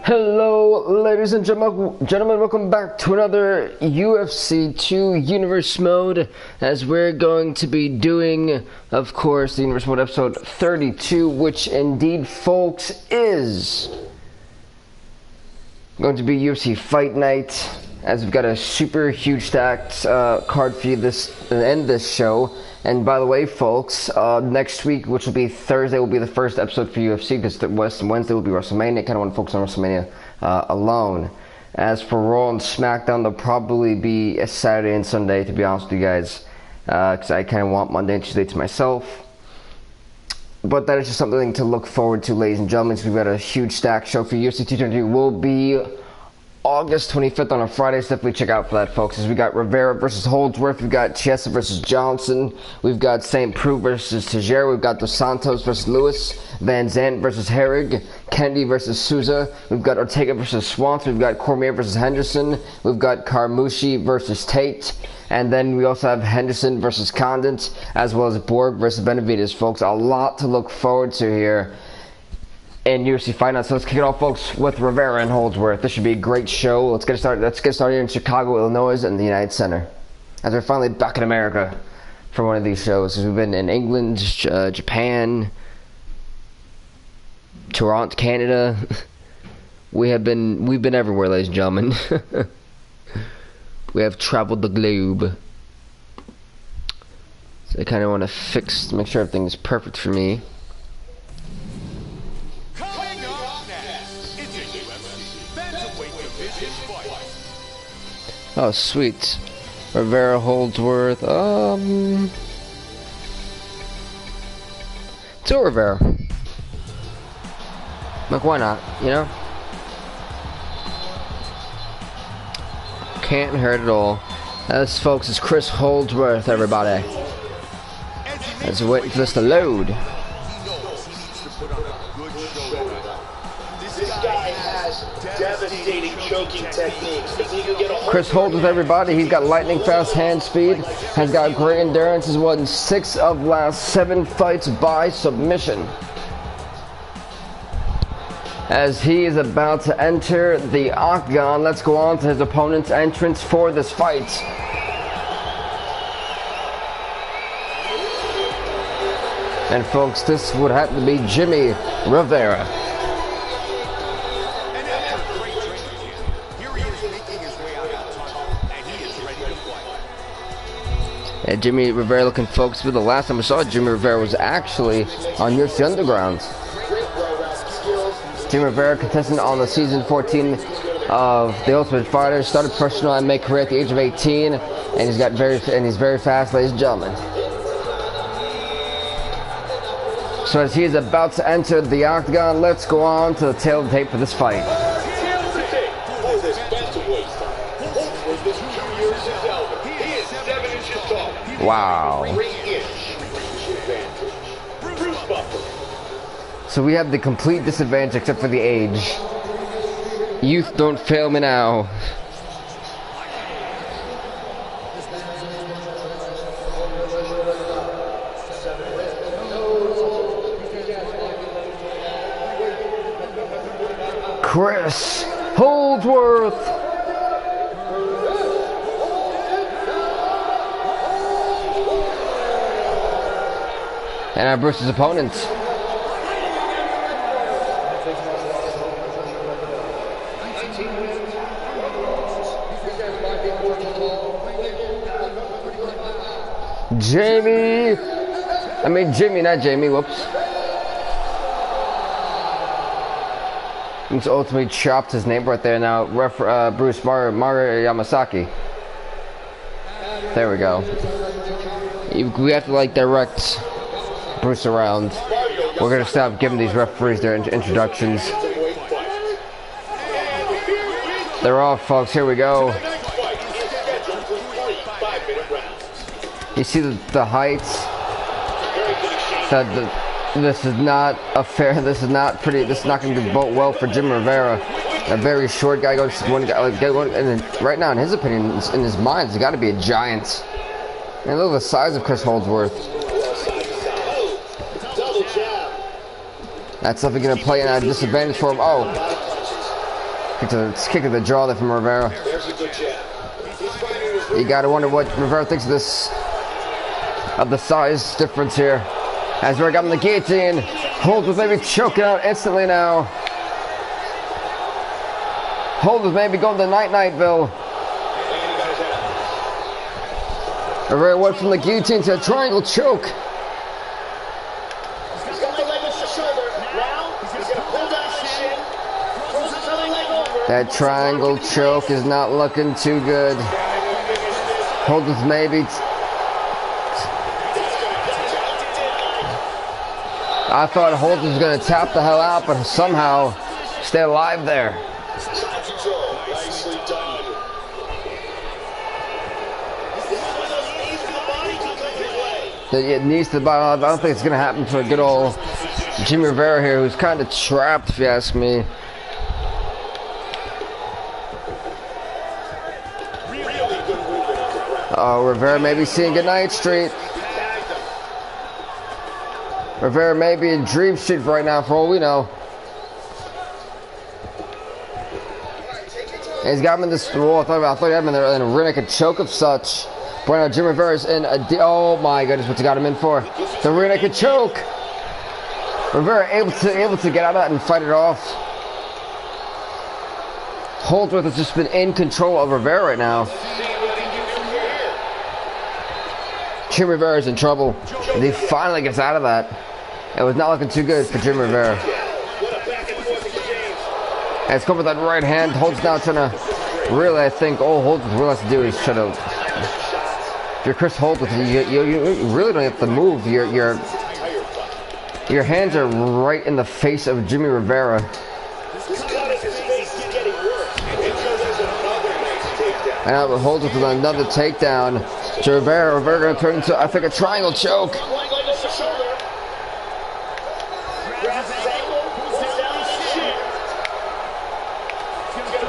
Hello, ladies and gentlemen, welcome back to another UFC 2 Universe Mode, as we're going to be doing, of course, the Universe Mode episode 32, which indeed, folks, is going to be UFC Fight Night, as we've got a super huge stacked card for you end this show. And by the way, folks, next week, which will be Thursday, will be the first episode for UFC, because Wednesday will be WrestleMania. I kind of want to focus on WrestleMania alone. As for Raw and SmackDown, they'll probably be a Saturday and Sunday, to be honest with you guys, because I kind of want Monday and Tuesday to myself. But that is just something to look forward to, ladies and gentlemen. So we've got a huge stack show for UFC 222. Will be August 25th on a Friday, so definitely check out for that, folks. As we got Rivera versus Holdsworth, we've got Chiesa versus Johnson, we've got St. Preux versus Teixeira, we've got Dos Santos versus Lewis, Van Zandt versus Herrig, Kennedy versus Souza, we've got Ortega versus Swanson, we've got Cormier versus Henderson, we've got Carmouche versus Tate, and then we also have Henderson versus Condit, as well as Borg versus Benavidez, folks. A lot to look forward to here in UFC Fight Night. So let's kick it off, folks, with Rivera and Holdsworth. This should be a great show. Let's get started in Chicago, Illinois, and the United Center, as we're finally back in America for one of these shows. We've been in England, Japan, Toronto, Canada. We've been everywhere, ladies and gentlemen. We have traveled the globe. So I kind of want to make sure everything is perfect for me. Oh, sweet. Rivera, Holdsworth, to Rivera. Like, why not, you know? Can't hurt at all. This, folks, is Chris Holdsworth, everybody. As we're waiting for this to load. Devastating choking techniques. Chris Holdsworth, everybody. He's got lightning fast hand speed, has got great endurance, has won 6 of last 7 fights by submission. As he is about to enter the octagon, let's go on to his opponent's entrance for this fight. And folks, this would happen to be Jimmy Rivera. Yeah, Jimmy Rivera looking focused. But the last time I saw Jimmy Rivera was actually on UFC Underground. Jimmy Rivera, contestant on the season 14 of The Ultimate Fighter, started professional MMA career at the age of 18, and he's very fast, ladies and gentlemen. So as he is about to enter the octagon, let's go on to the tail of the tape for this fight. Wow. So we have the complete disadvantage except for the age. Youth, don't fail me now. Chris Holdsworth. And our Bruce's opponent. Jimmy, not Jamie, whoops. He's ultimately chopped his name right there now. Bruce Mario Yamasaki. There we go. We have to direct Bruce around. We're gonna stop giving these referees their introductions. They're off, folks. Here we go. You see the heights. This is not a fair. This is not pretty. This is not going to vote well for Jim Rivera. A very short guy goes one guy. And right now, in his opinion, in his mind, he's got to be a giant. And look at the size of Chris Holdsworth. That's something going to play in a disadvantage for him. Oh. Kick to the jaw there from Rivera. You gotta wonder what Rivera thinks of this, of the size difference here. As we're got him the guillotine. Holdsworth maybe choking out instantly now. Holdsworth maybe going to night-nightville. Rivera went from the guillotine to a triangle choke. That triangle choke is not looking too good. Holdsworth maybe. I thought Holdsworth was going to tap the hell out, but somehow stay alive there. It needs to. I don't think it's going to happen for good old Jimmy Rivera here, who's kind of trapped, if you ask me. Oh, Rivera may be seeing Goodnight Street. Rivera may be in Dream Street right now, for all we know. And he's got him in this wall. I thought he had him in a rear naked choke of such. But now Jim Rivera's in a. Oh my goodness, what's he got him in for? The rear naked choke. Rivera able to get out of that and fight it off. Holdsworth has just been in control of Rivera right now. Jim Rivera's in trouble. And he finally gets out of that. It was not looking too good for Jim Rivera. And it's covered with that right hand. Holds now trying to really, I think, all Holdsworth really has to do is try to. If you're Chris Holdsworth, you really don't have to move. Your hands are right in the face of Jimmy Rivera. And now Holdsworth with another takedown. So Rivera going to turn into, I think, a triangle choke.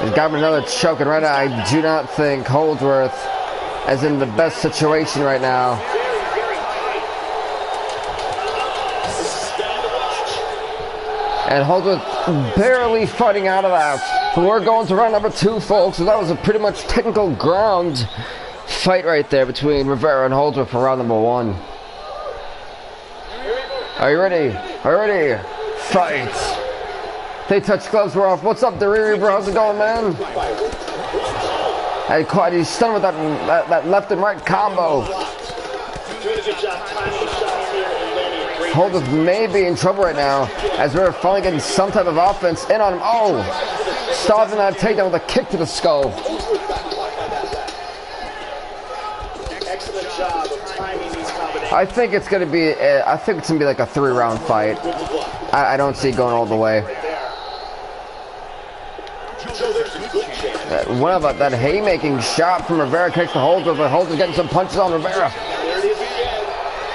He's got him another choke, and right now I do not think Holdsworth is in the best situation right now. And Holdsworth barely fighting out of that. But we're going to round number 2, folks. So that was a pretty much technical ground fight right there between Rivera and Holdsworth for round number 1. Are you ready? Are you ready? Fight! They touch gloves, we're off. What's up, Dariri, bro? How's it going, man? He's stunned with that left and right combo. Holdsworth may be in trouble right now as we're finally getting some type of offense in on him. Oh! Stopping that takedown with a kick to the skull. I think it's gonna be. I think it's gonna be like a 3-round fight. I don't see it going all the way. One of that haymaking shot from Rivera kicks the Holdsworth, but Holdsworth getting some punches on Rivera.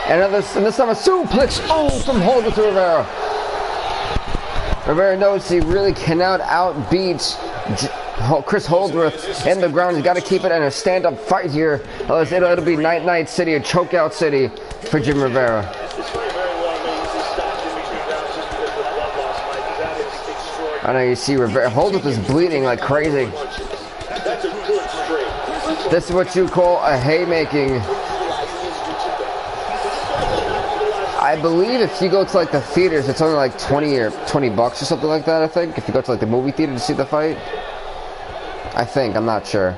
And this time a suplex from Holdsworth to Rivera. Rivera knows he really cannot outbeat Chris Holdsworth in the ground. He's got to keep it in a stand-up fight here. It'll be night city, a chokeout city for Jim Rivera. I know you see Rivera. Holdsworth is bleeding like crazy. This is what you call a haymaking. I believe if you go to like the theaters, it's only like $20 or something like that. I think if you go to like the movie theater to see the fight. I think, I'm not sure.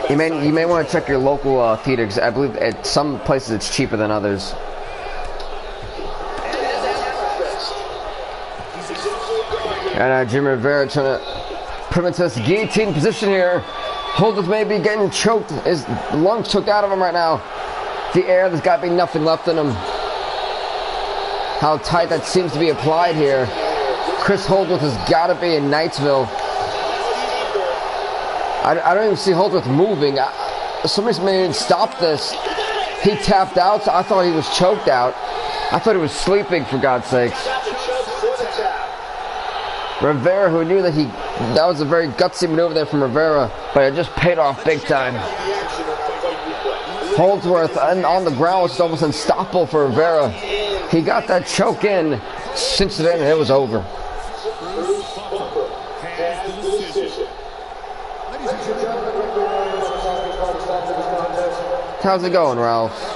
You may want to check your local theater, because I believe at some places it's cheaper than others. And Jim Rivera trying to put him into this guillotine position here. Holdsworth may be getting choked. His lungs took out of him right now. The air, there's got to be nothing left in him. How tight that seems to be applied here. Chris Holdsworth has got to be in Knightsville. I don't even see Holdsworth moving. Somebody may stop this. He tapped out, so I thought he was choked out. I thought he was sleeping, for God's sakes. Rivera, who knew that was a very gutsy maneuver there from Rivera, but it just paid off big time. Holdsworth on the ground was almost unstoppable for Rivera. He got that choke in, cinched it in, and it was over. How's it going, Ralph?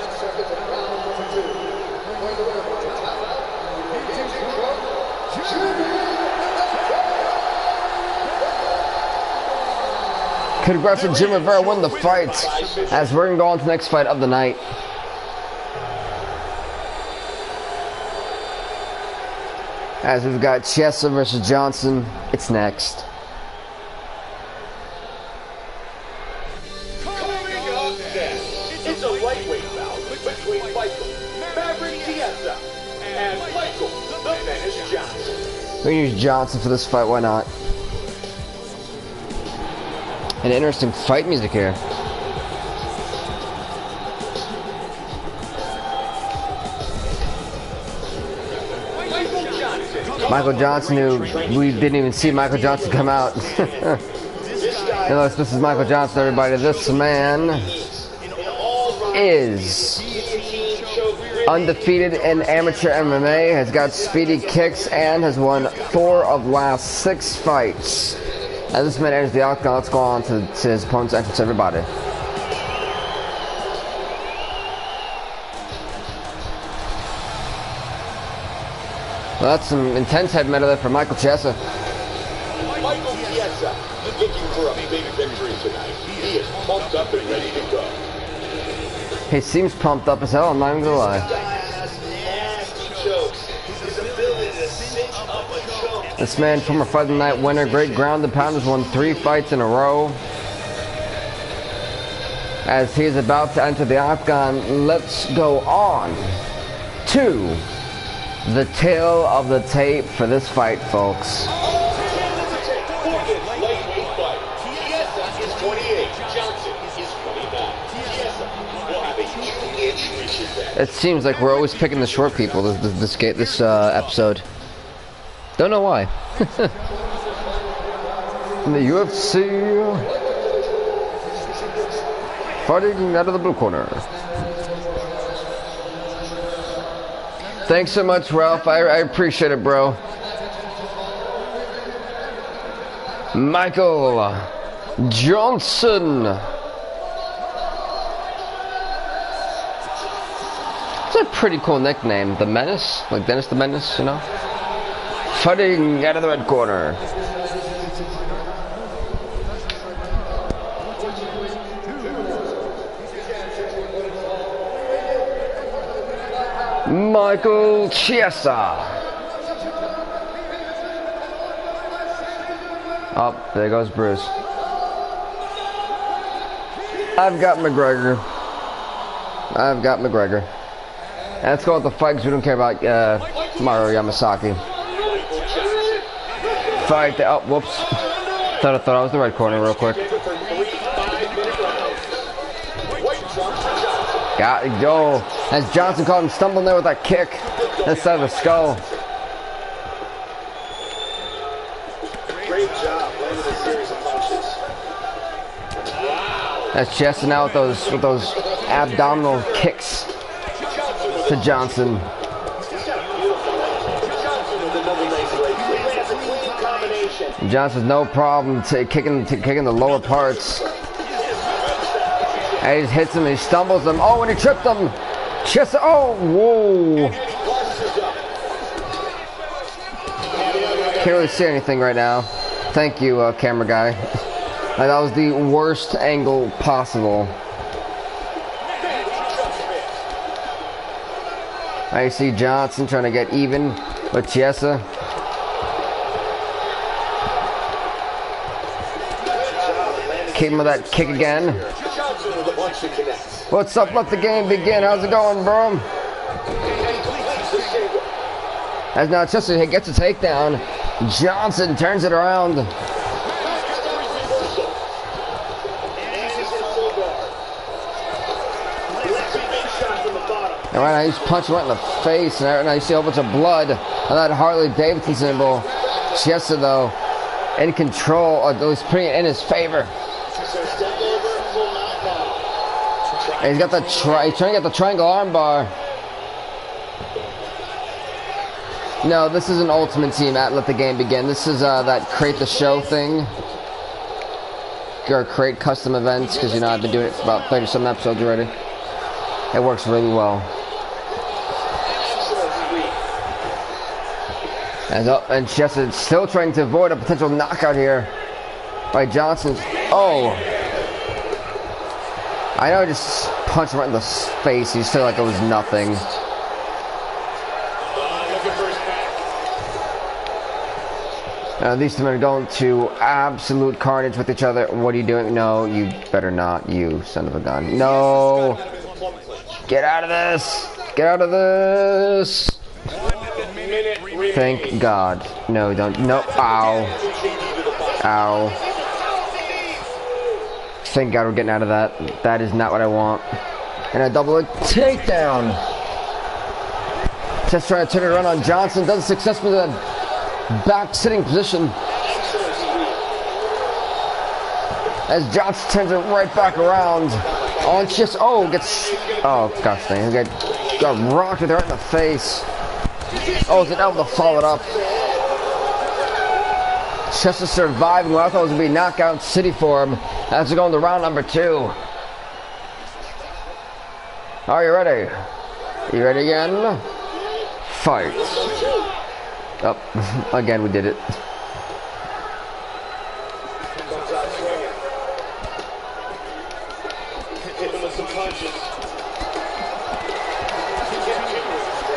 Congrats to Jim Rivera, won the fight. As we're going to go on to the next fight of the night. As we've got Chiesa versus Johnson. It's next. It's a lightweight bout between Michael Maverick Chiesa and Michael the Menace Johnson. We're going to use Johnson for this fight, why not? An interesting fight music here. Michael Johnson, who we didn't even see Michael Johnson come out. Unless this is Michael Johnson, everybody. This man is undefeated in amateur MMA, has got speedy kicks, and has won 4 of the last 6 fights. As this man enters the octagon, let's go on to his opponent's entrance, everybody. Well, that's some intense head metal there for Michael Chiesa. Michael Chiesa looking for a big victory tonight. He is pumped up and ready to go. He seems pumped up as hell, I'm not even gonna lie. This man, former Fight of the Night winner, great ground and pound, has won 3 fights in a row. As he is about to enter the octagon, let's go on to the tail of the tape for this fight, folks. It seems like we're always picking the short people this episode. Don't know why. In the UFC, fighting out of the blue corner. Thanks so much, Ralph. I appreciate it, bro. Michael Johnson. It's a pretty cool nickname, the Menace, like Dennis the Menace, you know. Fighting out of the red corner. Michael Chiesa. Oh, there goes Bruce. I've got McGregor. And let's go with the fight because we don't care about Mario Yamasaki. Fight. Oh, whoops. Thought I was the right corner real quick. Got it, go. As Johnson caught him stumbling there with that kick inside of the skull. Great job landing a series of punches. That's Chester now with those abdominal kicks to Johnson. Johnson's no problem kicking the lower parts. And he just hits him, he stumbles him. Oh, and he tripped him. Chester, oh, whoa. Can't really see anything right now. Thank you, camera guy. That was the worst angle possible. I see Johnson trying to get even with Chiesa. Keep him with that kick again. What's up? Let the game begin. How's it going, bro? As now Chiesa gets a takedown. Johnson turns it around. And right now he's punching right in the face. And right now you see a whole bunch of blood on that Harley Davidson symbol. Chiesa, though, in control. Or at least putting it in his favor. And he's got he's trying to get the triangle armbar. No, this is an Ultimate Team at Let the Game Begin. This is that create the show thing. Or create custom events, because you know I've been doing it for about 30-some episodes already. It works really well. And Jess still trying to avoid a potential knockout here by Johnson. Oh! I know I just punched him right in the face. He's still like it was nothing. These two men are going to absolute carnage with each other. What are you doing? No, you better not, you son of a gun. No! Get out of this! Get out of this! Thank God. No, don't. No. Ow. Ow. Thank God we're getting out of that. That is not what I want. And a double leg takedown. Just trying to turn it around on Johnson. Doesn't successfully that back sitting position. As Johnson turns it right back around. On just gets gosh dang, he got rocked with it right in the face. Oh, is it able to follow it up? Chester surviving what I thought was going to be knockout city for him as we go into round number 2. Are you ready? You ready again? Fight. Oh, again we did it.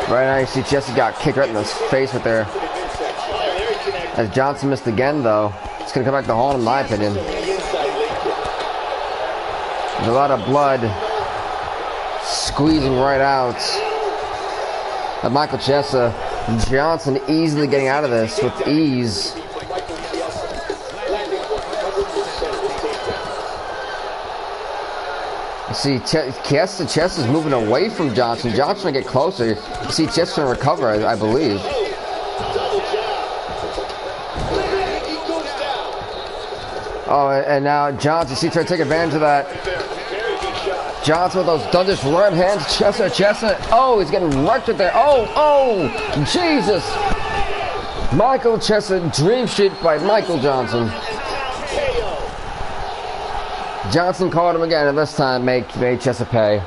Right now you see Jesse got kicked right in the face right there. As Johnson missed again though. It's going to come back to haunt him in my opinion. There's a lot of blood squeezing right out of Michael Chiesa. Johnson easily getting out of this with ease. You see, Chiesa's moving away from Johnson. Johnson will get closer. You see, Chiesa can recover, I believe. Oh, and now Johnson, see, trying to take advantage of that. Johnson with those thunderous right hands. Chiesa. Oh, he's getting wrecked with there. Oh, Jesus. Michael Chiesa, dream sheet by Michael Johnson. Johnson caught him again, and this time made Chiesa pay.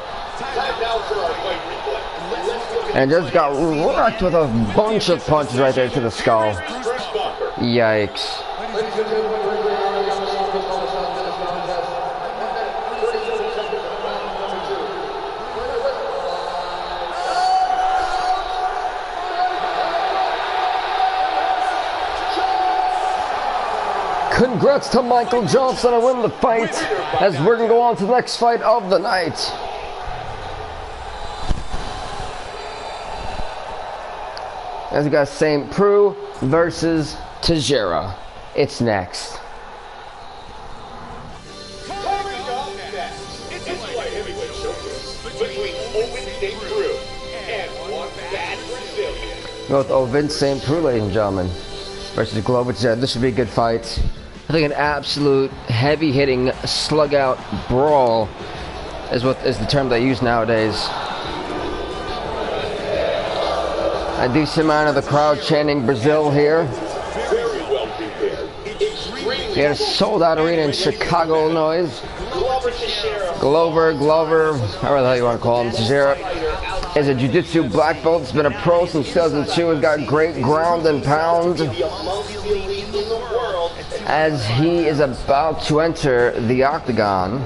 And just got wrecked with a bunch of punches right there to the skull. Yikes. Congrats to Michael Johnson on winning the fight, as we're going to go on to the next fight of the night. As we got St. Preux versus Teixeira. It's next. Both Ovid St. Preux, ladies and gentlemen, versus Glover Teixeira. This should be a good fight. I think an absolute heavy-hitting, slug-out brawl is the term they use nowadays. A decent amount of the crowd chanting Brazil here. We had a sold-out arena in Chicago, Illinois. Glover, however the hell you want to call him, Teixeira is a jiu-jitsu black belt. He's been a pro since 2002. Has got great ground and pound. As he is about to enter the octagon,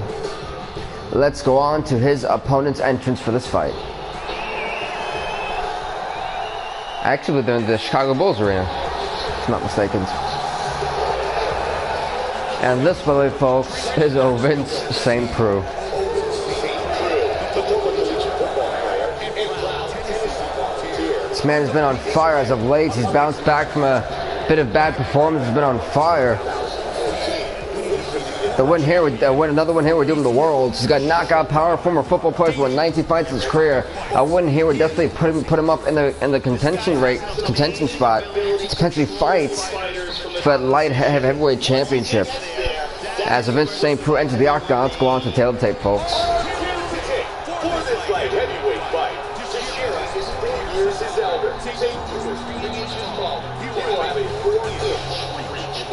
let's go on to his opponent's entrance for this fight. Actually, they're in the Chicago Bulls arena, if I'm not mistaken. And this, by the way, folks, is Ovince St. Preux. This man has been on fire as of late. He's bounced back from a bit of bad performance. He's been on fire. Another one here, we're doing the worlds. He's got knockout power. Former football player, won 19 fights in his career. A win here would definitely put him up in the contention spot to potentially fight for that light heavyweight championship. As Ovince St. Preux enters the octagon, let's go on to tail tape, folks.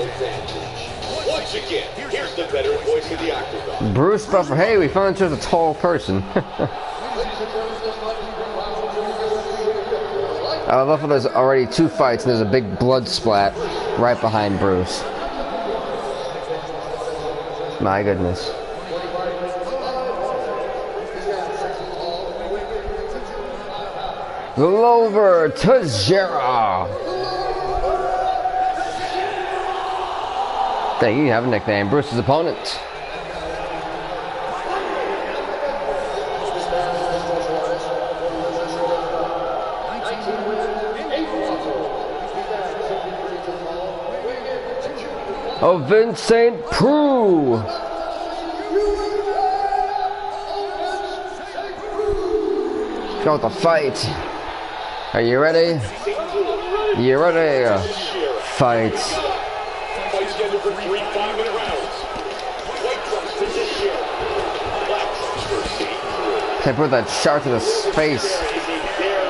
advantage. Once again, here's the veteran voice of the octagon. Bruce Buffer. Hey, we found each other a tall person. I love how there's already 2 fights and there's a big blood splat right behind Bruce. My goodness. Glover Teixeira. Dang, you have a nickname. Bruce's opponent. Oh, Vincent Prue. Let's go with the fight. Are you ready? You ready? Fight. Fight scheduled for 3 5-minute rounds. White trunks for Teixeira. Black trunks for St. Prue. Can't put that shot to the face.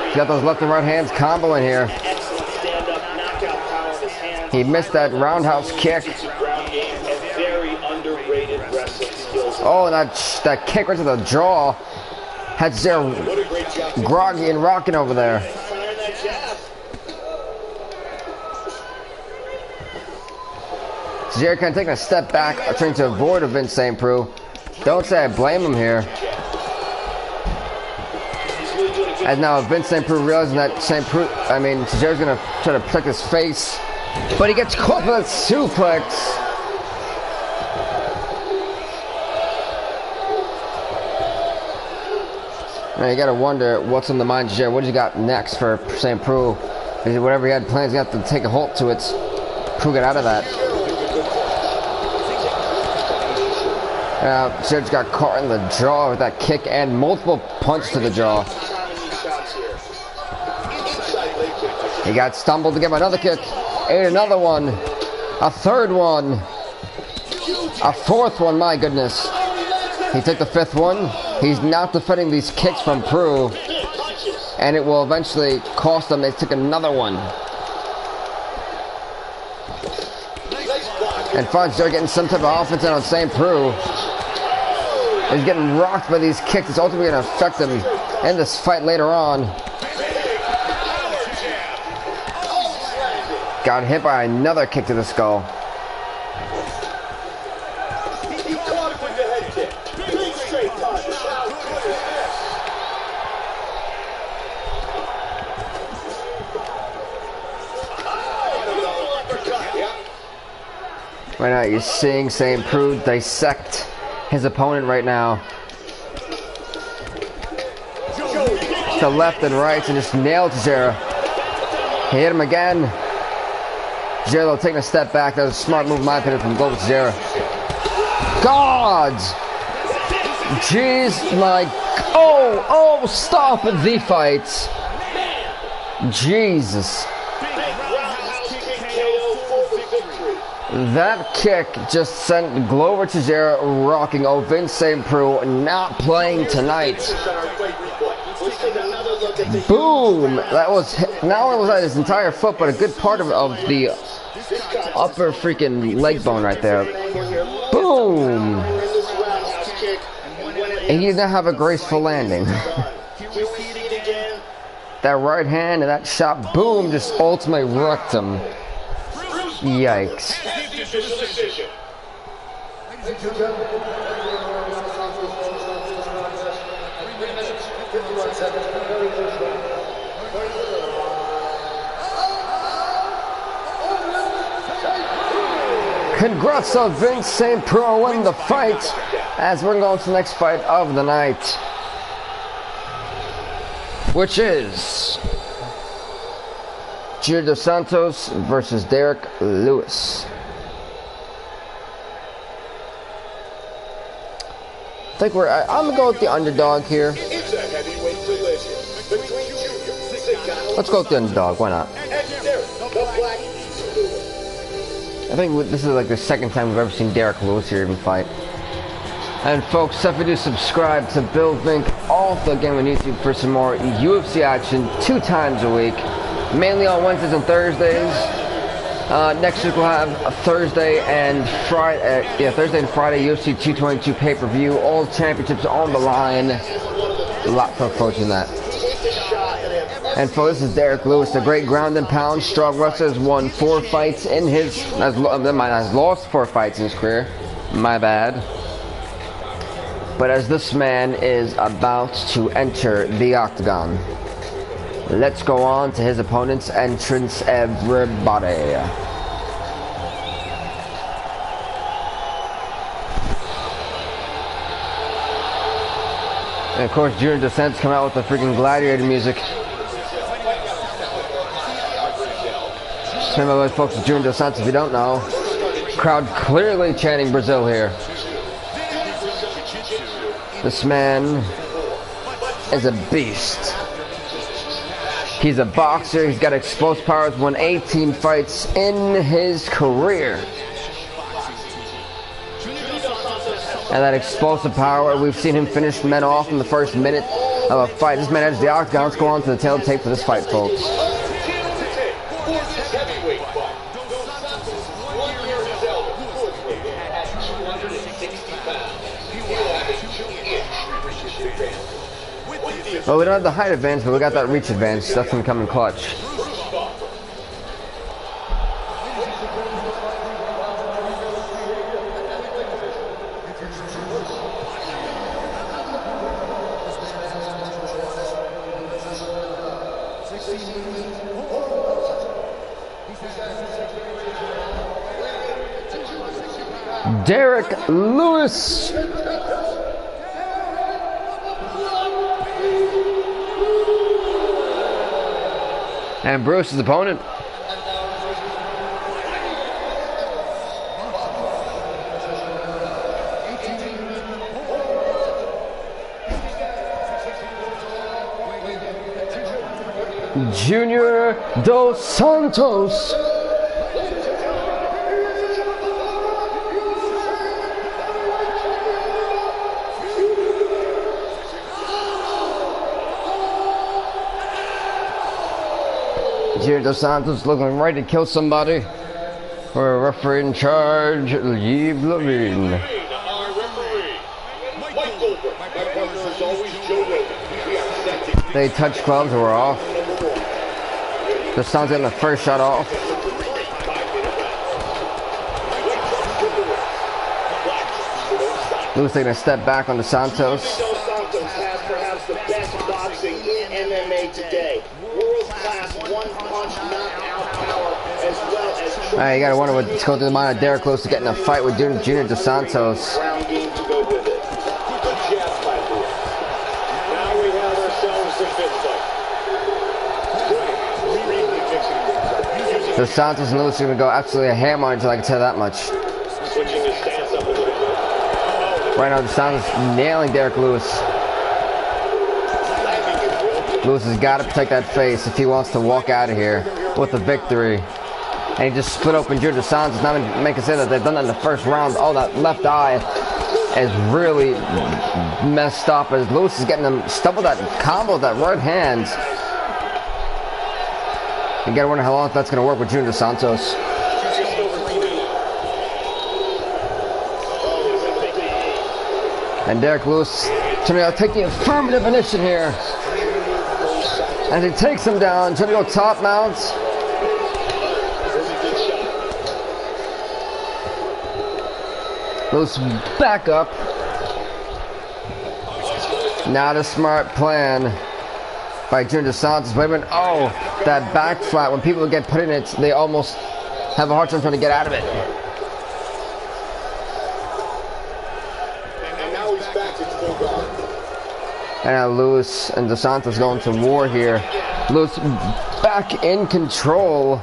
He's got those left and right hands combo in here. Excellent stand-up knockout power of his hands. He missed that roundhouse kick. Ground game and very underrated wrestling skills. Oh, and that kick right to the jaw had Zero What a great job. groggy and rocking over there. Firing that jab. Zero kind of taking a step back, trying to avoid a Vince St. Preux. Don't say I blame him here. And now Vince St. Preux realizing that Cesare's gonna try to protect his face, but he gets caught with a suplex. Now you gotta wonder what's on the mind of Cesare. What does he got next for St. Preux? Is it whatever he had plans? He got to take a halt to it. Preux got out of that. Cesare's got caught in the jaw with that kick and multiple punches to the jaw. He got stumbled to get another kick. Ate another one. A third one. A fourth one, my goodness. He took the 5th one. He's not defending these kicks from Prue. And it will eventually cost them. They took another one. And finally they're getting some type of offense on St. Preux. He's getting rocked by these kicks. It's ultimately going to affect him in this fight later on. Got hit by another kick to the skull. He caught it with the head kick. Big straight punch. How good is this? Right now, you're seeing St. Preux dissect his opponent right now. To left and right and just nailed Cesare. He hit him again. Cesare though taking a step back. That was a smart move in my opinion from Glover Cesare. God! Jeez, my... Oh, stop the fight. Jesus. That kick just sent Glover Cesare rocking. Oh, Vince St. Preux not playing tonight. Boom! That was, not only was that his entire foot, but a good part of the upper freaking leg bone right there. Boom! And he did not have a graceful landing. That right hand and that shot, boom, just ultimately wrecked him. Yikes. Congrats to Vince St. Preux winning the fight as we're going to the next fight of the night, which is Junior Dos Santos versus Derek Lewis. I think I'm gonna go with the underdog here. It's a heavyweight collision between Junior. Let's go with the underdog. Why not? I think this is like the second time we've ever seen Derek Lewis here even fight. And folks, definitely do subscribe to Bill Vink off the game on YouTube for some more UFC action 2 times a week. Mainly on Wednesdays and Thursdays. Next week we'll have Thursday and Friday. Thursday and Friday UFC 222 pay-per-view. All championships on the line. A lot to approaching that. And folks, this is Derek Lewis, the great ground and pound strong wrestler. Has won 4 fights in his. Has lost 4 fights in his career. My bad. But as this man is about to enter the octagon, let's go on to his opponent's entrance, everybody. And of course, Junior Descent's come out with the freaking gladiator music. Same way, folks, Junior Descent, if you don't know. Crowd clearly chanting Brazil here. This man is a beast. He's a boxer. He's got explosive power. He's won 18 fights in his career. And that explosive power, we've seen him finish men off in the first minute of a fight. This man enters the octagon. Let's go on to the tail tape for this fight, folks. Well, we don't have the height advantage, but we got that reach advantage. That's going to come in clutch. Derek Lewis. And Bruce's opponent. Junior Dos Santos. Junior Dos Santos looking ready to kill somebody. For a referee in charge, Yves Levine. They touched gloves and we're off. Dos Santos getting the first shot off. Lewis taking a step back on Dos Santos. Dos Santos has perhaps the best boxing in MMA today. World-class one-punch knockout power as well as... You gotta wonder what's going through the mind of Derek Lewis to get in a fight with Junior Dos Santos. Ground game to go with it. Good jab by Lewis. Now we have ourselves a fifth fight. Dos Santos and Lewis are gonna go absolutely a hammer until I can tell that much. Switching his stance up a little bit. Right now, Dos Santos nailing Derek Lewis. Lewis has got to protect that face if he wants to walk out of here with a victory. And he just split open Junior Dos Santos. Not even making say that they've done that in the first round. Oh, that left eye is really messed up as Lewis is getting him stuck with that combo, that right hand. You gotta wonder how long that's gonna work with Junior Dos Santos. And Derek Lewis trying to take the affirmative initiative here. And he takes him down, trying to go top mount. Lewis back up. Not a smart plan by Junior Dos Santos. Wait a minute. Oh, that back flat. When people get put in it, they almost have a hard time trying to get out of it. And now Lewis and Dos Santos going to war here. Lewis back in control.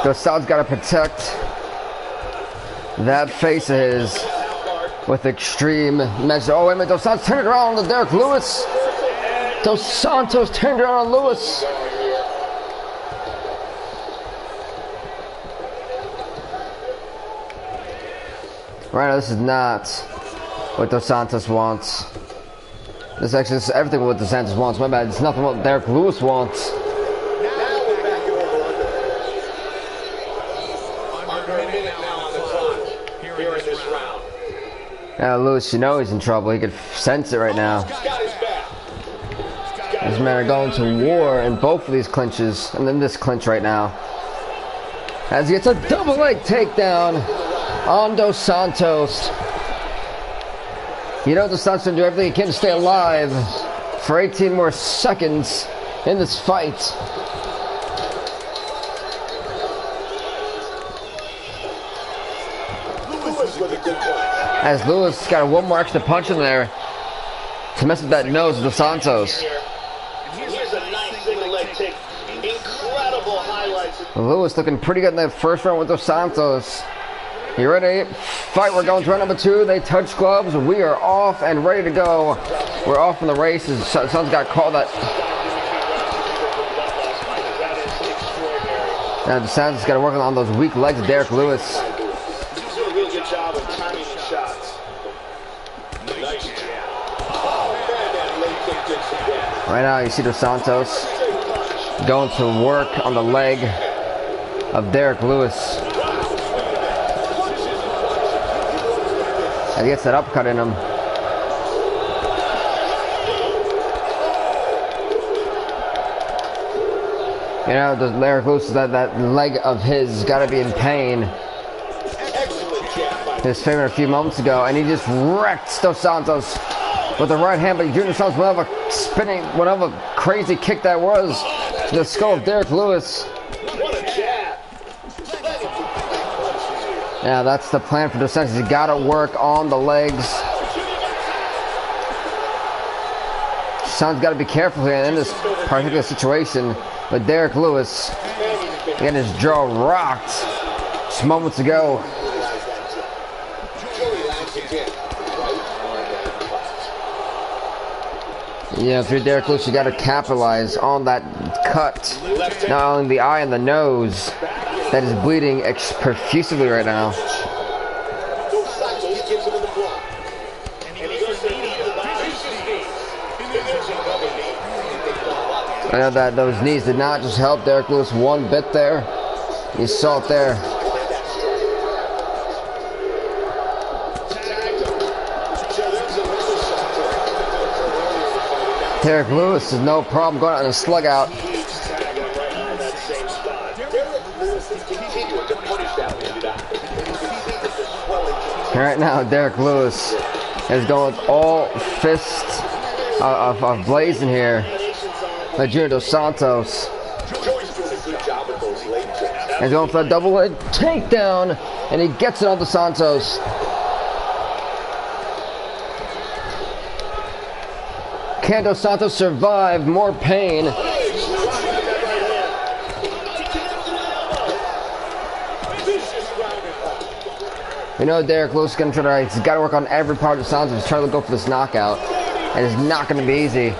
Dos Santos got to protect that face of his with extreme measure. Oh, wait a minute. Dos Santos turned it around on Derek Lewis. Dos Santos turned it around on Lewis. Right now, this is not what Dos Santos wants. This actually is everything what Dos Santos wants. My bad. It's nothing what Derek Lewis wants. Now we're back over under a minute now on the clock here in this round. Now Lewis, you know he's in trouble. He could sense it right now. He's got his back. These men are going to war in both of these clinches, and then this clinch right now. As he gets a double leg takedown on Dos Santos. You know Dos Santos can do everything he can to stay alive for 18 more seconds in this fight. As Lewis got one more extra punch in there to mess with that nose of Dos Santos. Here's a nice single leg kick. Incredible highlights. Lewis looking pretty good in that first round with Dos Santos. You ready? Fight, we're going to round number 2. They touch gloves. We are off and ready to go. We're off in the races. Someone's got called that. Now Dos Santos got to work on those weak legs of Derek Lewis. He's doing a real good job of timing the shots. Nice jab. Oh, man, that leg kick did some damage. Right now you see Dos Santos going to work on the leg of Derek Lewis. And he gets that uppercut in him. You know, the Derek Lewis, that leg of his has got to be in pain. His favorite a few moments ago, and he just wrecked Dos Santos with the right hand, but Junior Santos, whatever spinning, whatever crazy kick that was, to the skull of Derek Lewis. What a jab. Yeah, that's the plan for Dos Santos. You gotta work on the legs. Santos gotta be careful here in this particular situation. But Derek Lewis, getting his jaw rocked just moments ago. Yeah, if you're Derek Lewis, you gotta capitalize on that cut. Not only the eye and the nose that is bleeding profusely right now. I know that those knees did not just help Derek Lewis one bit there. You saw it there. Derek Lewis is no problem going out in a slug out. Right now, Derek Lewis is going with all fists of blazing here. Junior Dos Santos. He's going for a double leg takedown, and he gets it on Dos Santos. Can Dos Santos survive more pain? You know Derek Lewis is going to try to, he's got to work on every part of Dos Santos. He's trying to go for this knockout, and it's not going to be easy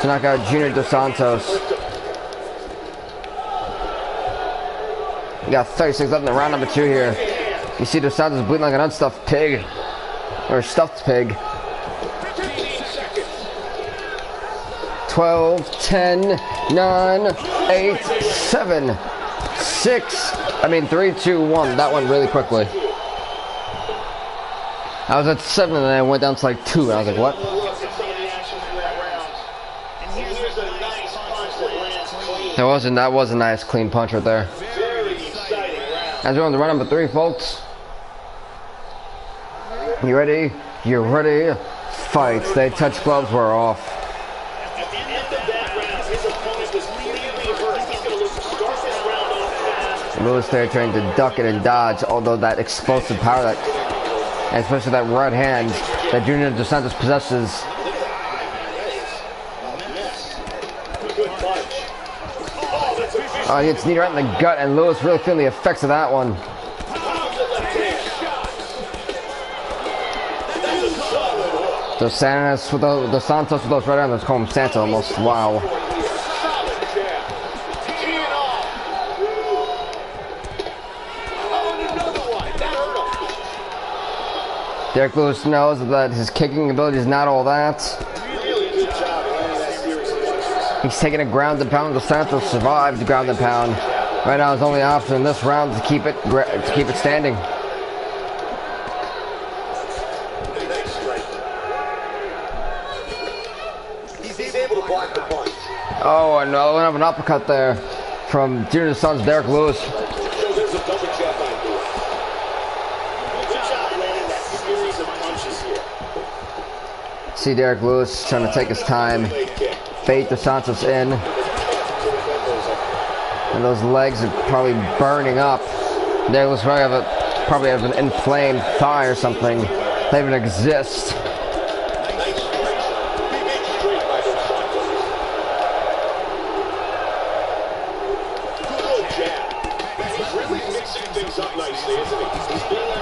to knock out Junior Dos Santos. We got 36 left in the round number 2 here. You see Dos Santos bleeding like an unstuffed pig, or a stuffed pig. 12, 10, 9, 8, 7, 6, 3, 2, 1. That went really quickly. I was at 7 and then I went down to like 2 and I was like, what? That was a nice clean punch right there. As we're on the round number 3, folks. You ready? You're ready? Fight. They touch gloves, we're off. Lewis there trying to duck it and dodge, although that explosive power, that, and especially that right hand that Junior Dos Santos possesses. Oh, he gets knee right in the gut, and Lewis really feeling the effects of that one. Dos Santos with those right arms, let's call him Santa almost. Wow. Derek Lewis knows that his kicking ability is not all that. Really good job landing that series of punches. He's taking a ground and pound. Dos Santos survived the ground and pound. Right now, his only option in this round is to keep it standing. He's able to block the punch. Oh, and an uppercut there from Junior Dos Santos, Derek Lewis. So there's a double jab idea. Good job landing that series of punches here. See Derek Lewis trying to take his time, bait Dos Santos in. And those legs are probably burning up. Derek Lewis probably have an inflamed thigh or something. They even exist.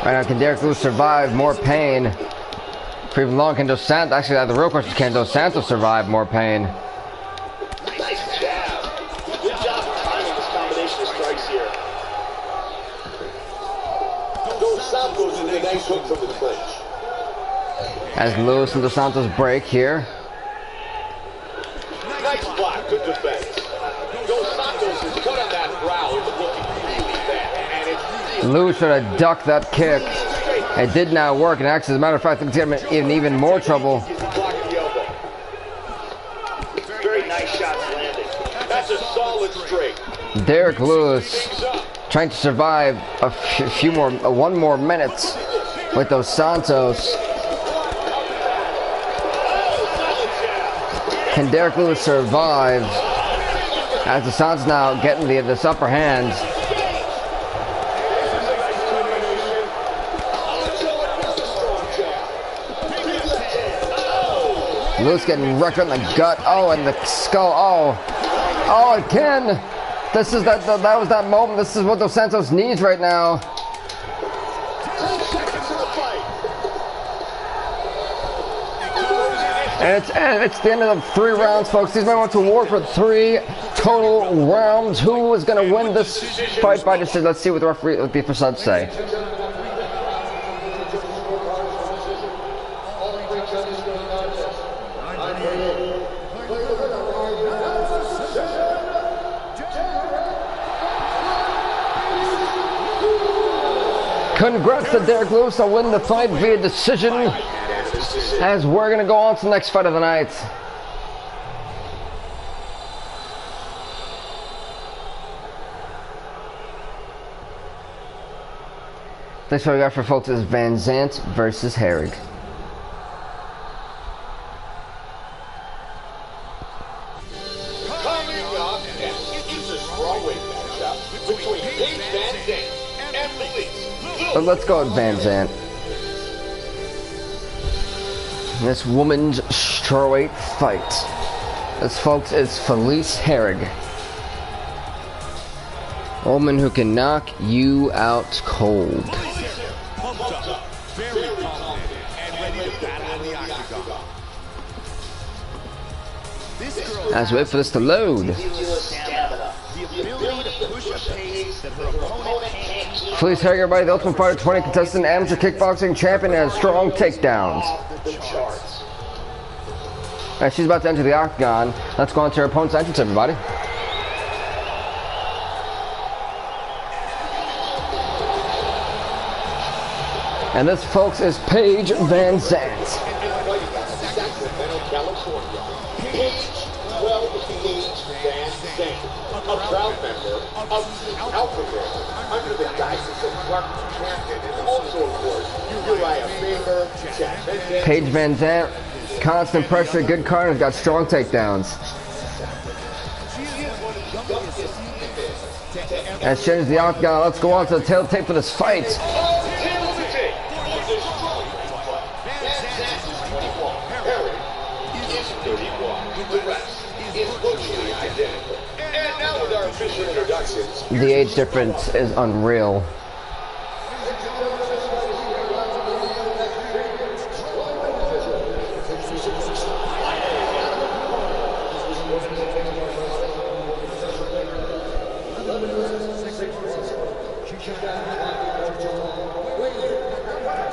Right now, can Derek Lewis survive more pain for even long? Can Dos Santos, actually, the real question is, can Dos Santos survive more pain? Nice jab. Good job timing this combination of strikes here. Dos Santos with a nice hook from the clinch. As Lewis and Dos Santos break here. Nice block, good defense. Dos Santos is cut on that brow. It's looking really bad. And it's Lewis should have ducked that kick. It did not work, and actually, as a matter of fact, it's getting in even more trouble. Very nice shots landing. That's a solid straight. Derek Lewis trying to survive one more minute with Dos Santos. Can Derek Lewis survive as Dos Santos now getting this upper hand? Lewis getting wrecked on the gut. Oh, and the skull. Oh, again. This is that was that moment. This is what Dos Santos needs right now. And it's the end of the 3 rounds, folks. These men went to war for 3 total rounds. Who is going to win this fight by decision? Let's see what the officials say. Congrats to Derek Lewis on winning the fight via decision. As we're going to go on to the next fight of the night. Next fight we got for folks is Van Zandt versus Herrig. Coming up next is a strawweight matchup between Paige Van Zandt and Felice. But let's go with Van Zandt. This woman's strawweight fight. This, folks, is Felice Herrig. A woman who can knock you out cold. Very confident and ready to battle in the octagon. As we wait for this to load. The ability to push a pace that her opponent can't keep. Felice Herrig, everybody, the Ultimate Fighter 20 contestant, amateur kickboxing champion, and has strong takedowns. The charts. Alright, she's about to enter the octagon. Let's go on to her opponent's entrance, everybody. And this, folks, is Paige Van Zandt. Sacramento, California. Paige Van Zandt, a proud member of Team Alpha Male, under the guidance of Clark Champion, and also, of course, Uriah Faber, Chad Mendez. Paige Van Zandt, constant pressure, good card, has got strong takedowns. As she enters the octagon, let's go on to the tail tape for this fight. The age difference is unreal.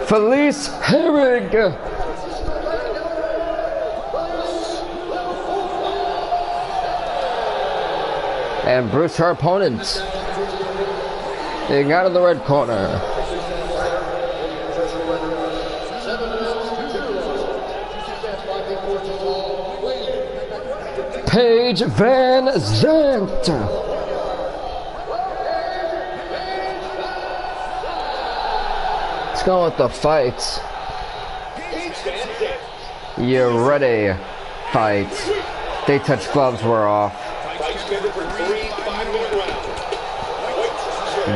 Felice Herrig. And Bruce, her opponent, getting out of the red corner. Paige Van Zandt. Let's go with the fights. You ready? Fight. They touch gloves, we're off.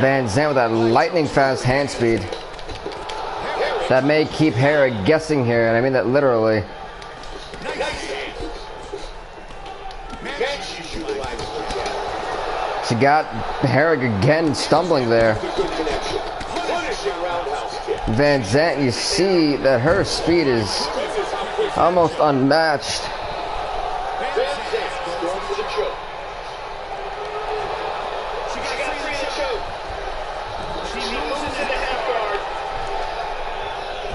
Van Zandt with that lightning fast hand speed. That may keep Herrig guessing here, and I mean that literally. She got Herrig again stumbling there. Van Zandt, you see that her speed is almost unmatched.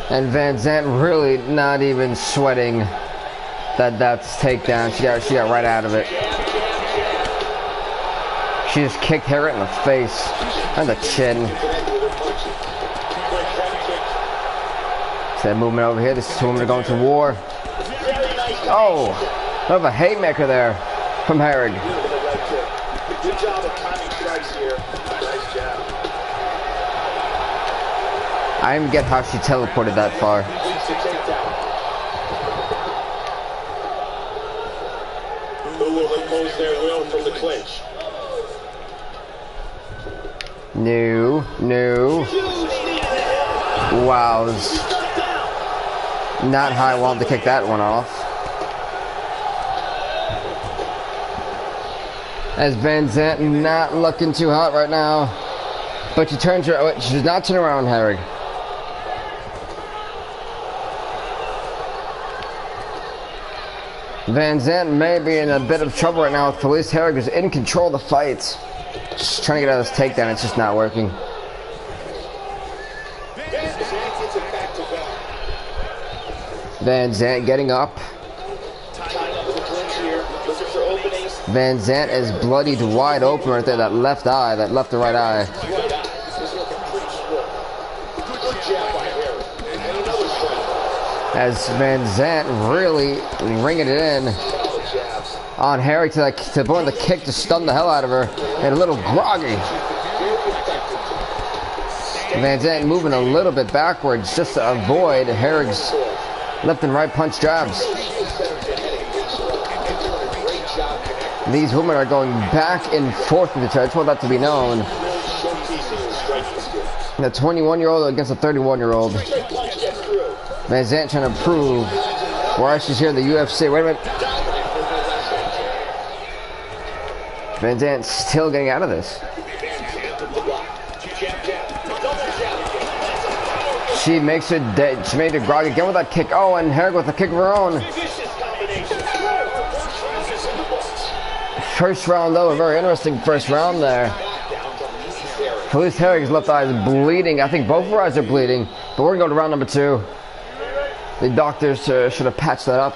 And Van Zandt really not even sweating that's takedown. She got right out of it. She just kicked Herrig in the face and the chin. See that movement over here. This is two women are going to war. Oh, we have a haymaker there from Herrig. Good job of timing strikes here. Nice job. I didn't get how she teleported that far. Who will impose their will from the clinch? No. Wow. Not how I wanted to kick that one off. As Van Zandt not looking too hot right now. But she turns her, she does not turn around Herrig. Van Zandt may be in a bit of trouble right now with Felice Herrig, who's in control of the fight. Just trying to get out of this takedown, it's just not working. Van Zandt getting up. Van Zandt is bloodied wide open right there, that left eye, that left to right eye. As Van Zandt really ringing it in on Herrig to the point of the kick to stun the hell out of her, and a little groggy. Van Zandt moving a little bit backwards just to avoid Herrig's left and right punch jabs. These women are going back and forth with each other. I just want that to be known. The 21-year-old against a 31-year-old. Van Zandt trying to prove why she's here in the UFC. Wait a minute. Van Zandt still getting out of this. She makes her dead. She made her grog again with that kick. Oh, and Herrig with a kick of her own. First round, though, a very interesting first round there. Felice Herrig's left eye is bleeding. I think both of her eyes are bleeding. But we're going to go to round number 2. The doctors should have patched that up.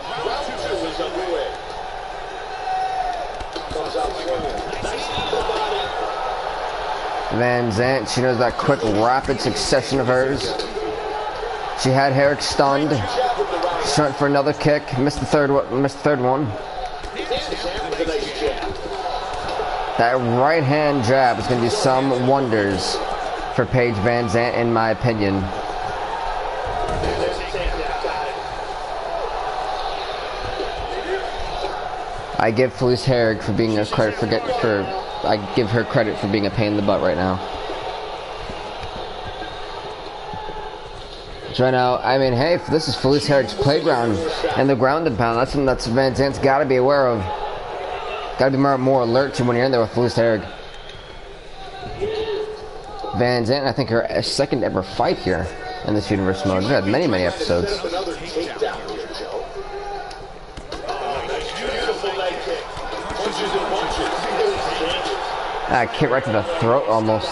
Van Zandt, she knows that quick, rapid succession of hers. She had Herrig stunned. She went for another kick. Missed the third one. That right hand jab is going to do some wonders for Paige Van Zandt, in my opinion. I give Felice Herrig for being a I give her credit for being a pain in the butt right now. So right now, I mean, hey, this is Felice Herrig's playground and the ground and pound. That's something that Van Zandt's got to be aware of. Got to be more alert to when you're in there with Felice Herrig. Van Zandt, I think, her second ever fight here in this universe mode. We've had many episodes. Kick right to the throat almost.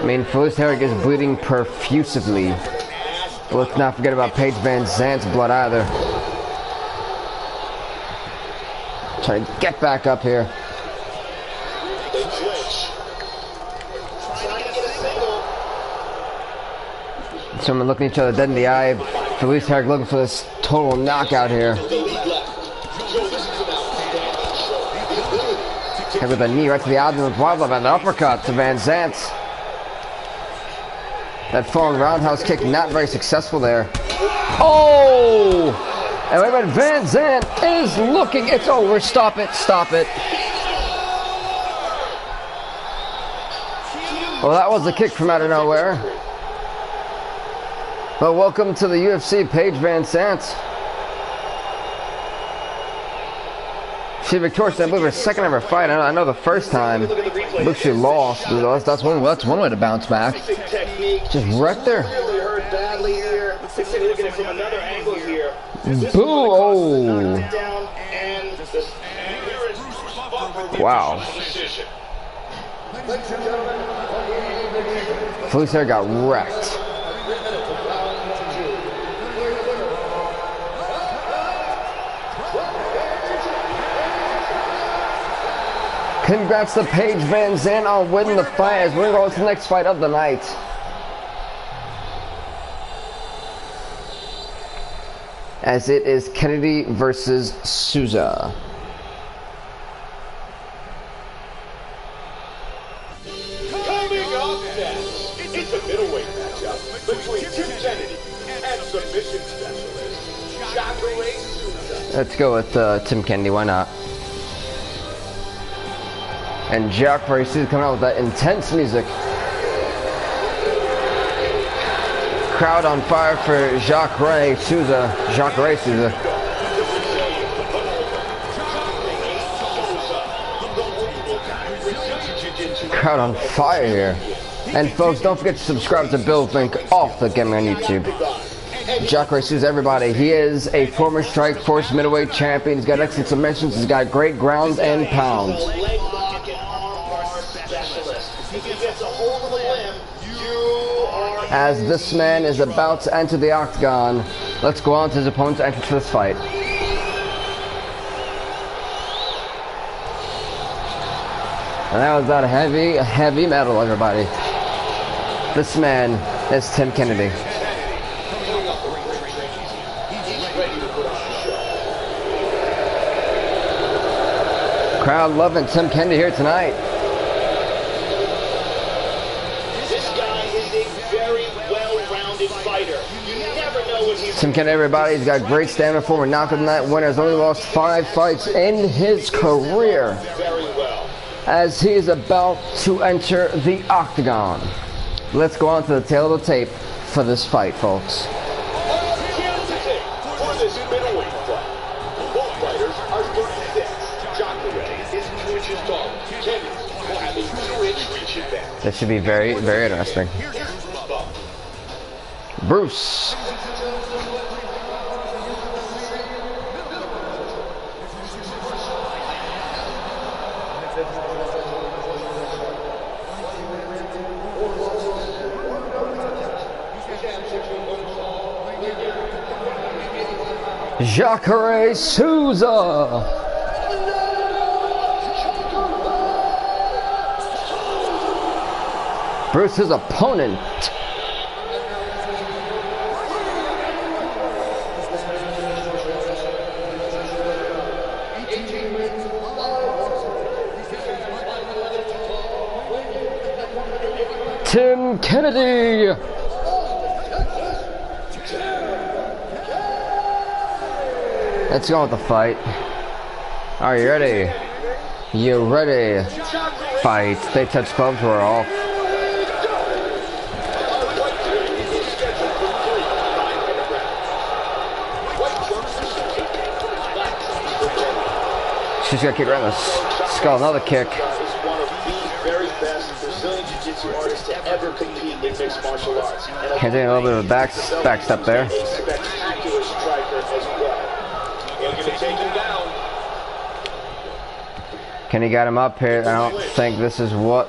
I mean, Felice Herrig is bleeding profusively. But let's not forget about Paige Van Zandt's blood either. Trying to get back up here. Someone looking each other dead in the eye. Felice Herrig looking for this total knockout here. Hit with a knee right to the abdomen of Wildlove and an uppercut to Van Zandt. That falling roundhouse kick not very successful there. Oh! And wait a minute, Van Zandt is looking. It's over. Stop it. Stop it. Well, that was a kick from out of nowhere. Well, welcome to the UFC, Paige Van Zandt. She victorious, I believe, her second ever fight. I know the first time, look, she lost. That's one way to bounce back. Just wrecked her. Boo! Oh! Wow. Felice Herrig got wrecked. Congrats to Paige Van Zandt on winning the fight as we're going to the next fight of the night. As it is Kennedy versus Souza. Coming up next, it's a middleweight matchup between Tim Kennedy and submission specialist Jacare Souza. Let's go with Tim Kennedy, why not? And Jacare Souza coming out with that intense music. Crowd on fire for Jacare Souza. Jacare Souza. Crowd on fire here. And folks, don't forget to subscribe to Bill's link off the Get Me on YouTube. Jacare Souza, everybody. He is a former Strikeforce middleweight champion. He's got excellent submissions. He's got great ground and pound. As this man is about to enter the octagon, let's go on to his opponent's entrance to this fight. And that was that heavy metal, everybody. This man is Tim Kennedy. Crowd loving Tim Kennedy here tonight. Tim Kennedy, everybody, he's got great stamina, former knockout night winner, has only lost 5 fights in his career. As he is about to enter the octagon. Let's go on to the tail of the tape for this fight, folks. This should be very, very interesting. Bruce. Jacare Souza. Bruce's opponent. Tim Kennedy. Let's go with the fight. Are you ready? You ready? Fight. They touch gloves, we're off. She's got to kick right in the skull. Another kick. Is one of the very best Brazilian Jiu-Jitsu artists to ever compete in mixed martial arts. Can't do a little bit of a back step there. A spectacular striker as well. Looking to take him down. Can he get him up here? I don't think this is what.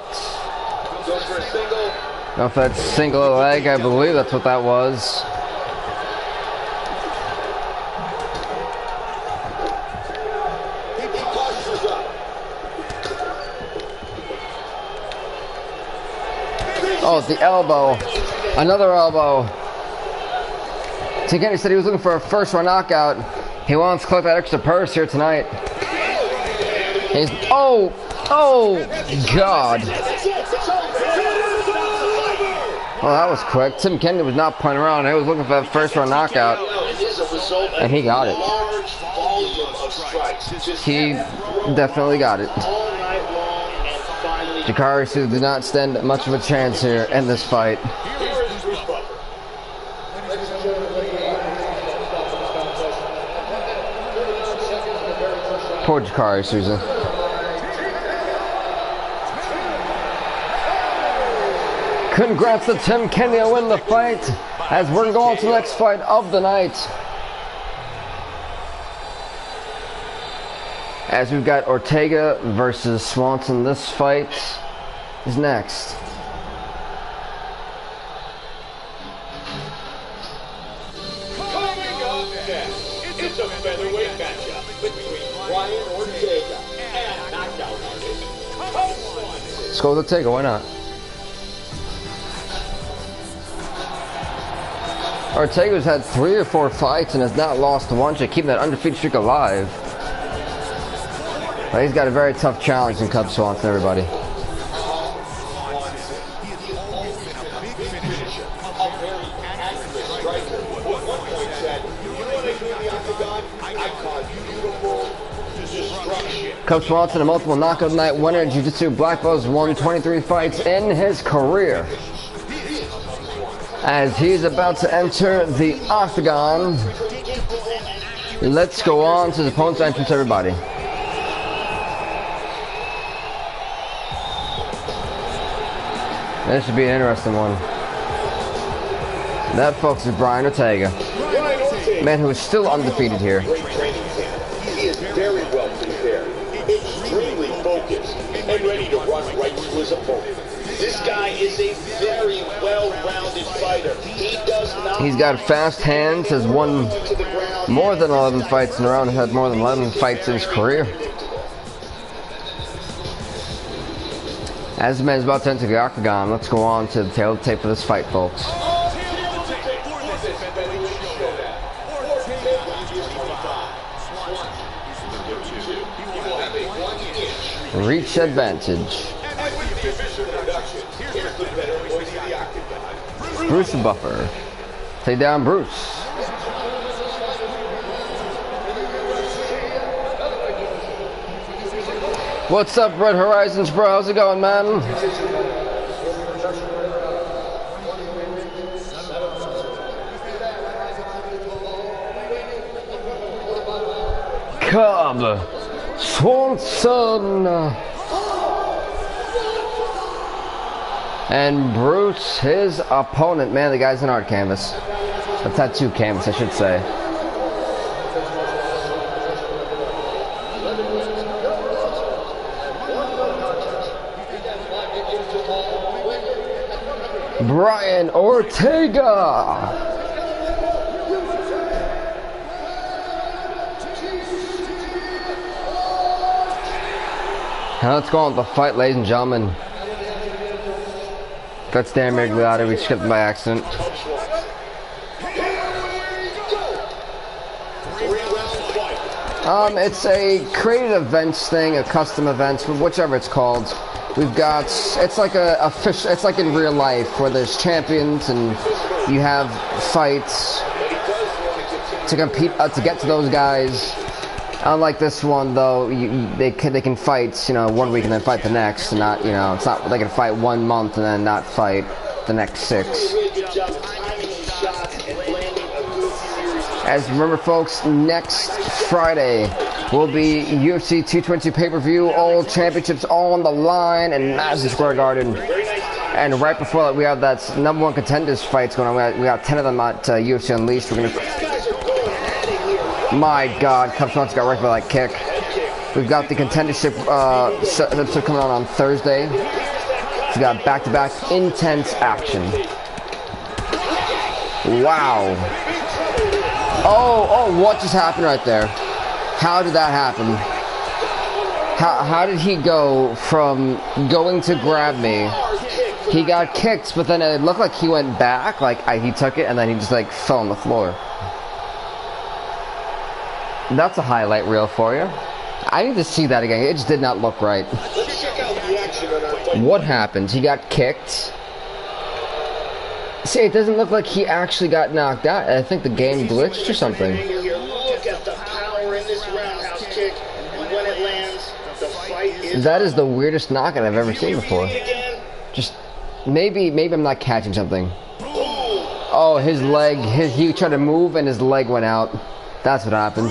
Goes for a single. know if that's single leg, I believe that's what that was. Oh, the elbow. Another elbow. Tim Kennedy said he was looking for a first-round knockout. He wants to collect that extra purse here tonight. Oh, God. Well, that was quick. Tim Kennedy was not playing around. He was looking for that first-round knockout. And he got it. He definitely got it. Jakari Sue did not stand much of a chance here in this fight. Poor Jakari Susan. Congrats to Tim Kennedy on winning the fight, as we're going to go on to the next fight of the night. As we've got Ortega versus Swanson. This fight is next. Coming up next, it's a featherweight matchup between Brian Ortega and knockout artist Coach Swanson. Let's go with Ortega, why not? Ortega's had 3 or 4 fights and has not lost one, to keep that undefeated streak alive. But he's got a very tough challenge in Cub Swanson, everybody. Cub Swanson, a multiple knockout night winner, Jiu-Jitsu black belts, won 23 fights in his career. As he's about to enter the octagon, let's go on to the opponent's entrance, everybody. This should be an interesting one. That, folks, is Brian Ortega. Man who is still undefeated here. He is very well prepared, extremely focused, and ready to run right to his opponent. This guy is a very well-rounded fighter. He does not. He's got fast hands, has won more than 11 fights in a row, and had more than 11 fights in his career. As the man is about to enter the octagon, let's go on to the tail of the tape for this fight, folks. Reach advantage. Bruce the Buffer. Take down Bruce. What's up, Red Horizons, bro? How's it going, man? Cub Swanson. And Bruce, his opponent. Man, the guy's an art canvas. A tattoo canvas, I should say. Brian Ortega. Now let's go on with the fight, ladies and gentlemen. That's Dan Migliotti. We skipped by accident. It's a created events thing, a custom events, whichever it's called. We've got, it's like a fish, it's like in real life where there's champions and you have fights to compete, to get to those guys. Unlike this one, though, they can fight, 1 week and then fight the next, and not, it's not, they can fight 1 month and then not fight the next 6. As remember, folks, next Friday will be UFC 220 pay-per-view, all championships all on the line in Madison Square Garden. And right before that, we have that #1 contenders fights going on. We got 10 of them at UFC Unleashed. We're gonna. My God, Cub Swanson got wrecked by that kick. We've got the contendership episode coming on Thursday. We got back-to-back intense action. Wow. Oh, what just happened right there? How did that happen? How did he go from going to grab me? He got kicked, but then it looked like he went back, like he took it, and then he just like fell on the floor. That's a highlight reel for you. I need to see that again. It just did not look right. Let's check out the action on our fight. What happened? He got kicked. See, it doesn't look like he actually got knocked out. I think the game glitched or something. Look at the power in this roundhouse kick. And when it lands, the fight is... That is the weirdest knockout I've ever seen before. Just maybe I'm not catching something. Oh, his leg. He tried to move and his leg went out. That's what happened.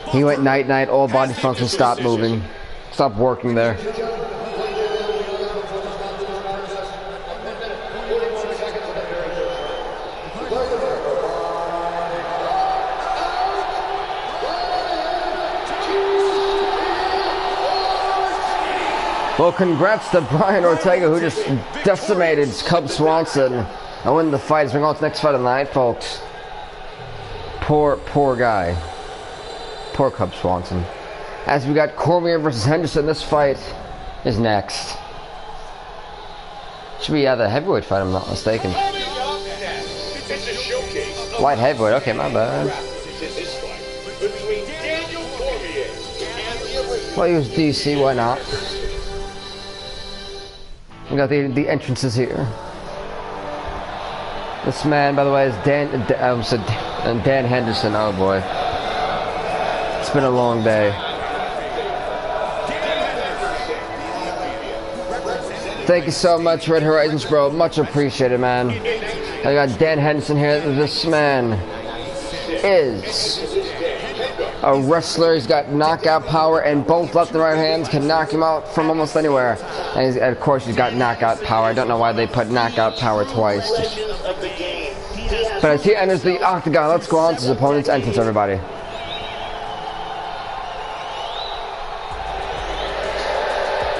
He went night-night. All body function stopped moving. Stopped working there. Well, congrats to Brian Ortega, who just decimated Cub Swanson and win the fight. As we go on to the next fight of the night, folks. Poor guy. Poor Cub Swanson. As we got Cormier versus Henderson, this fight is next. Should be the heavyweight fight, I'm not mistaken. Light heavyweight, okay, my bad. Well, he was DC, why not? We got the entrances here. This man, by the way, is Dan Henderson. Oh boy, it's been a long day. Thank you so much, Red Horizons, bro. Much appreciated, man. I got Dan Henderson here. This man is a wrestler. He's got knockout power, and both left and right hands can knock him out from almost anywhere. And of course, he's got knockout power. I don't know why they put knockout power twice. But as he enters the octagon, let's go on to his opponent's entrance, everybody.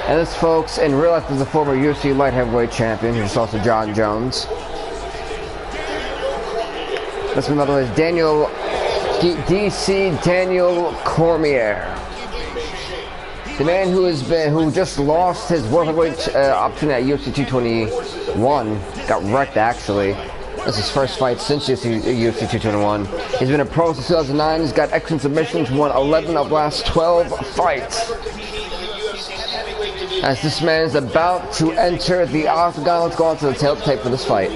And this, folks, in real life is a former UFC light heavyweight champion. He's also John Jones. This one, by the way, is DC Daniel Cormier. The man who just lost his world heavyweight opportunity at UFC 221. Got wrecked, actually. This is his first fight since UFC 221. He's been a pro since 2009. He's got excellent submissions, won 11 of the last 12 fights. As this man is about to enter the octagon, let's go on to the tape for this fight.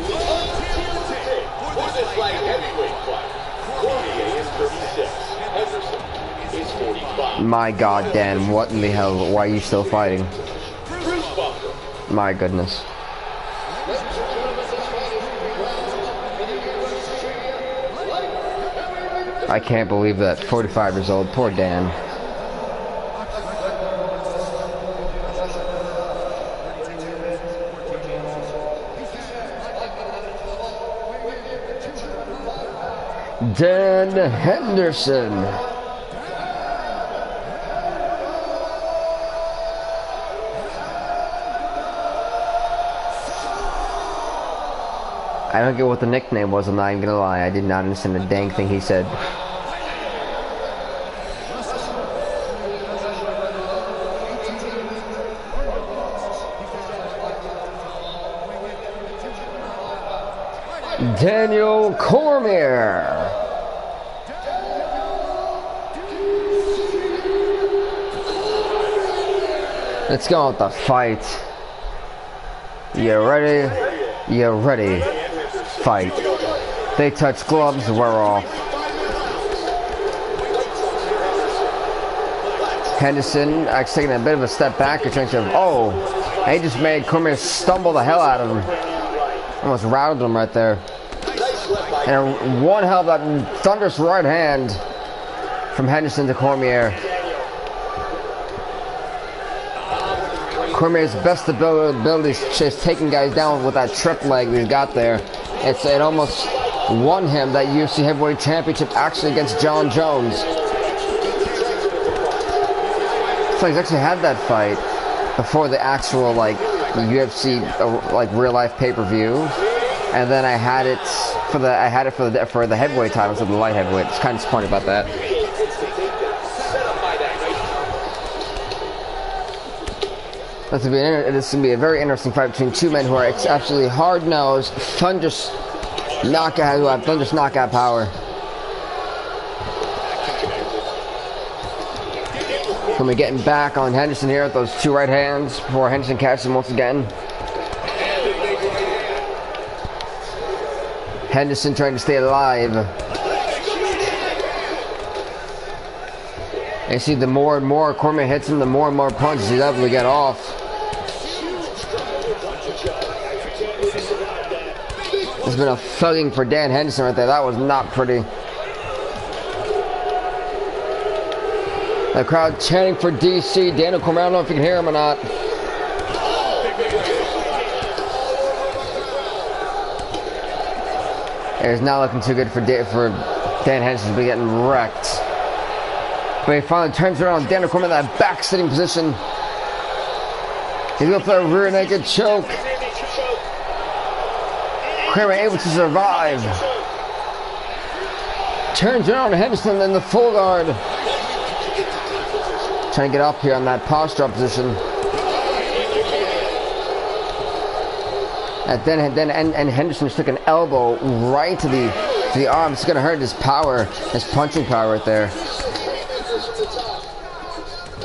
My god, Dan, what in the hell? Why are you still fighting? My goodness. I can't believe that. 45 years old. Poor Dan. Dan Henderson. I don't get what the nickname was, I'm not even gonna lie. I did not understand the dang thing he said. Daniel Cormier. Let's go with the fight. You ready? You ready? Fight. They touch gloves, we're off. Henderson actually taking a bit of a step back or trying to. Oh, he just made Cormier stumble the hell out of him. Almost routed him right there. And one hell of that thunderous right hand from Henderson to Cormier. Cormier's best ability is just taking guys down with that trip leg that he's got there. It almost won him that UFC Heavyweight Championship actually against John Jones. So he's actually had that fight before the actual, like, UFC like real life pay-per-view, and then I had it for the heavyweight title, so the light heavyweight. It's kind of disappointed about that. This is gonna be a very interesting fight between two men who are absolutely hard-nosed, thunderous knockout, who have thunderous knockout power. We're getting back on Henderson here with those two right hands before Henderson catches him once again. Henderson trying to stay alive. And you see, the more and more Cormier hits him, the more and more punches he's able to get off. There's been a thugging for Dan Henderson right there. That was not pretty. The crowd chanting for DC. Daniel Cormier, I don't know if you can hear him or not. It's not looking too good for Dan Henderson to be getting wrecked. But he finally turns around. Daniel Cormier in that back sitting position. He's going for a rear naked choke. Cormier able to survive. Turns around Henderson in the full guard. Trying to get up here on that posture up position. And then Henderson just took an elbow right to the arm. It's going to hurt his power, his punching power right there.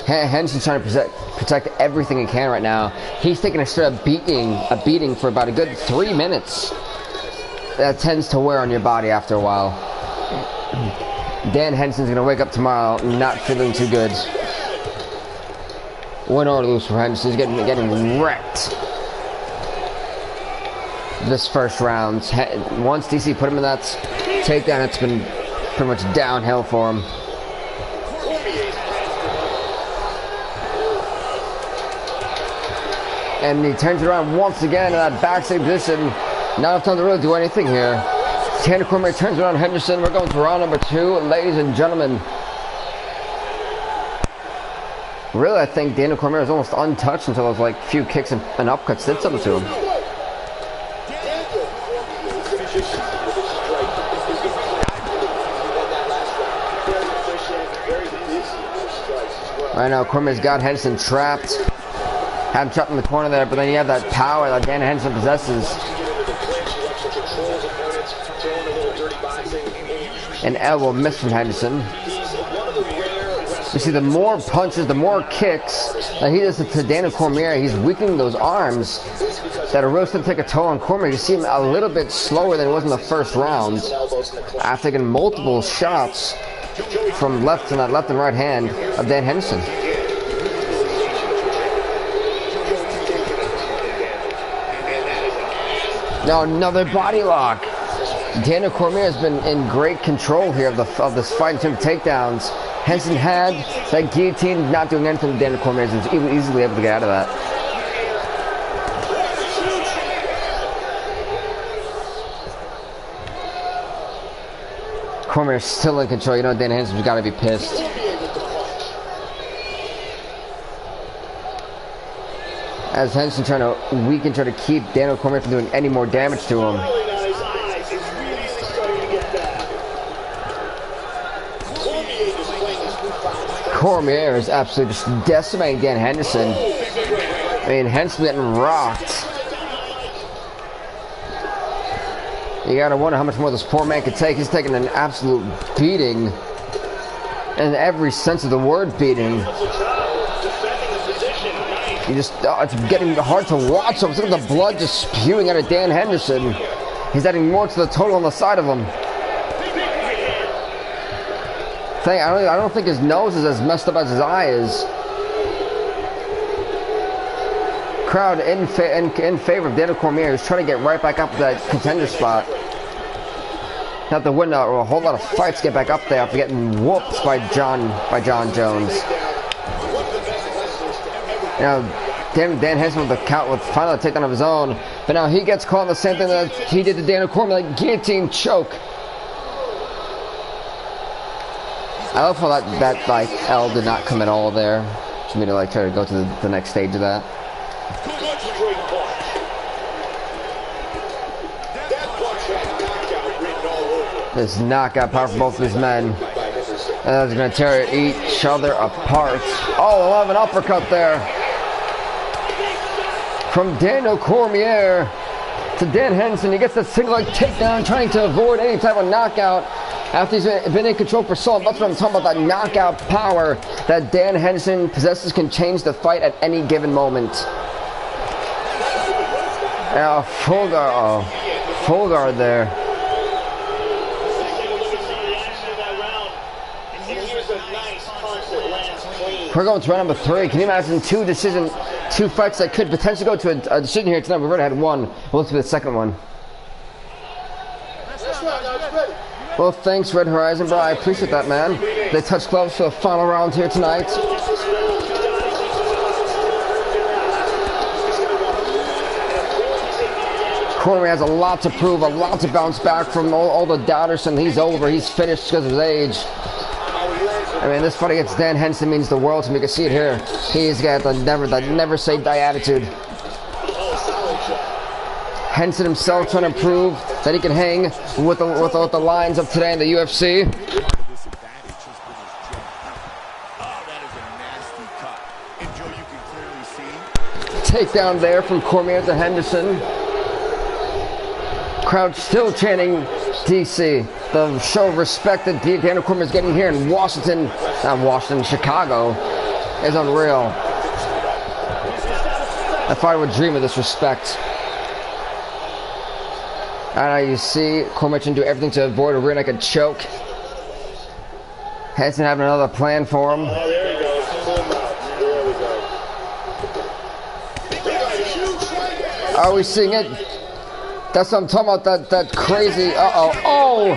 Henderson's trying to protect everything he can right now. He's taking a straight up beating for about a good 3 minutes. That tends to wear on your body after a while. Dan Henderson's going to wake up tomorrow not feeling too good. Win or lose for Henderson. He's getting wrecked this first round. Once DC put him in that takedown, it's been pretty much downhill for him. And he turns it around once again in that backside position. Not enough time to really do anything here. Daniel Cormier turns around Henderson. We're going to round number 2, ladies and gentlemen. Really, I think Daniel Cormier was almost untouched until those like few kicks and upcuts did something to him. Right now, Cormier's got Henderson trapped. Have him trapped in the corner there, but then you have that power that Dan Henderson possesses. An elbow miss from Henderson. You see, the more punches, the more kicks that he does to Daniel Cormier, he's weakening those arms that are really going to take a toll on Cormier. You see him a little bit slower than he was in the first round after taking multiple shots from left and right hand of Dan Henderson. Now another body lock. Daniel Cormier has been in great control here of this fight in terms of takedowns. Henderson had that guillotine, not doing anything to Daniel Cormier. He was easily able to get out of that. Cormier's still in control. You know, Dan Henderson's got to be pissed. As Henderson trying to keep Daniel Cormier from doing any more damage to him. Cormier is absolutely just decimating Dan Henderson. I mean, Henderson getting rocked. You gotta wonder how much more this poor man could take. He's taking an absolute beating. In every sense of the word beating. It's getting hard to watch. Look at the blood just spewing out of Dan Henderson. He's adding more to the total on the side of him. I don't think his nose is as messed up as his eye is. Crowd in favor of Daniel Cormier, who's trying to get right back up to that contender spot. Have to win a whole lot of fights to get back up there after getting whooped by John Jones. You know, Dan Henderson with finally a takedown of his own, but now he gets caught in the same thing that he did to Daniel Cormier, like guillotine choke. I love how that like L did not come at all there. For me to like try to go to the next stage of that. straight punch. That punch had knockout written all over it. This knockout power for both these men. And they're going to tear each other apart. Oh, we'll have an uppercut there. From Daniel Cormier to Dan Henderson. He gets that single leg takedown, trying to avoid any type of knockout after he's been in control for so long. That's what I'm talking about, that knockout power that Dan Henderson possesses can change the fight at any given moment. Now, full guard there. We're going to round number 3. Can you imagine two fights that could potentially go to a decision here tonight? We've already had one. We'll look for the second one. Well, thanks, Red Horizon, bro. I appreciate that, man. They touch gloves for the final round here tonight. Cormier has a lot to prove, a lot to bounce back from all the doubters, and he's over. He's finished because of his age. I mean, this fight against Dan Henderson means the world to me. You can see it here. He's got the never say die attitude. Henderson himself trying to prove that he can hang with the lions of today in the UFC. Takedown there from Cormier to Henderson. Crowd still chanting DC. The show of respect that Daniel Cormier is getting here in Chicago is unreal. I thought I would dream of this respect. And you see Cormier can do everything to avoid a rear naked choke. Henderson having another plan for him. Oh, there he goes. There we go. Are we seeing it? That's what I'm talking about, that crazy, oh,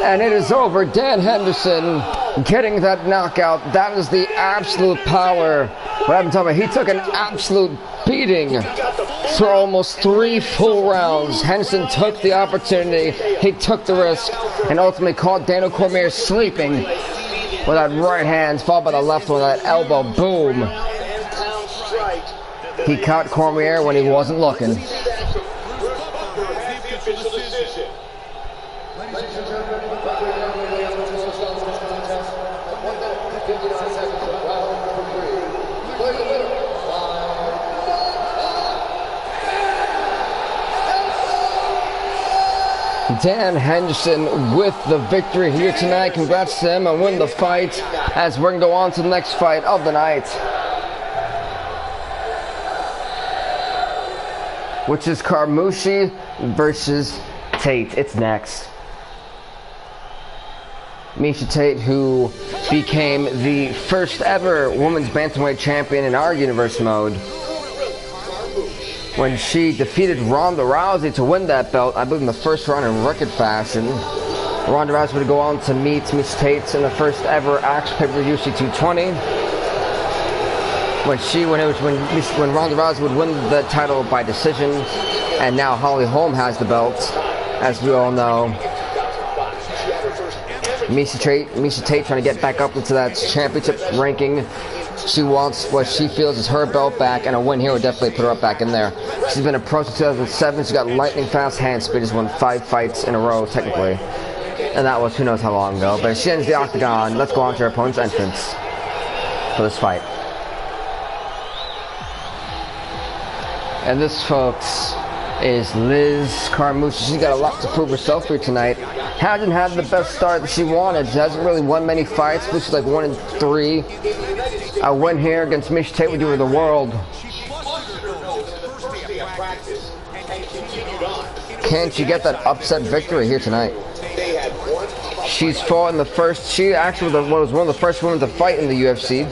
and it is over. Dan Henderson getting that knockout. That is the absolute power. What I'm talking about, he took an absolute beating for almost 3 full rounds. Henderson took the opportunity, he took the risk, and ultimately caught Daniel Cormier sleeping with that right hand, followed by the left one, that elbow, boom. He caught Cormier when he wasn't looking. Dan Henderson with the victory here tonight. Congrats to him and win the fight, as we're going to go on to the next fight of the night, which is Carmouche versus Tate. It's next. Miesha Tate, who became the first ever women's bantamweight champion in our universe mode, when she defeated Ronda Rousey to win that belt, I believe in the first round in record fashion. Ronda Rousey would go on to meet Miesha Tate in the first ever action pay-per-view UFC 220. When Ronda Rousey would win the title by decision, and now Holly Holm has the belt, as we all know. Miesha Tate trying to get back up into that championship ranking. She wants what she feels is her belt back, and a win here would definitely put her up back in there. She's been approached in 2007. She's got lightning fast hand speed. She's won 5 fights in a row, technically. And that was who knows how long ago. But she ends the octagon. Let's go on to her opponent's entrance for this fight. And this, folks, is Liz Carmouche. She's got a lot to prove herself here tonight. Hasn't had the best start that she wanted. She hasn't really won many fights, but she's like 1-3. A win here against Miesha Tate would do her the world. Can she get that upset victory here tonight? She's fought in the first. She actually was one of the first women to fight in the UFC.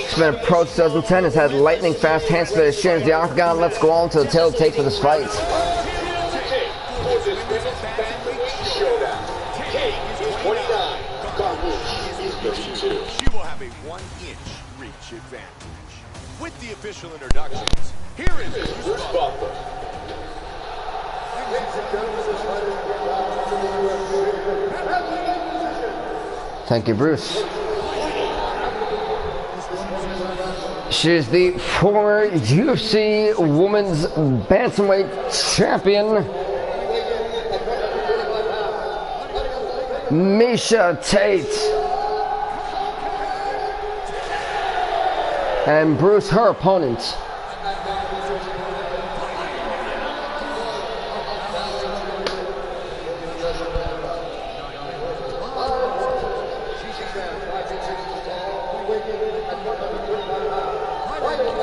She's been approached 2010. Has had lightning fast hand speed. She enters the octagon. Let's go on to the tail of tape for this fight. She will have a 1-inch reach advantage. With the official introductions, here is Bruce Butler. Thank you, Bruce. She is the former UFC Women's Bantamweight Champion, Miesha Tate. And Bruce, her opponent.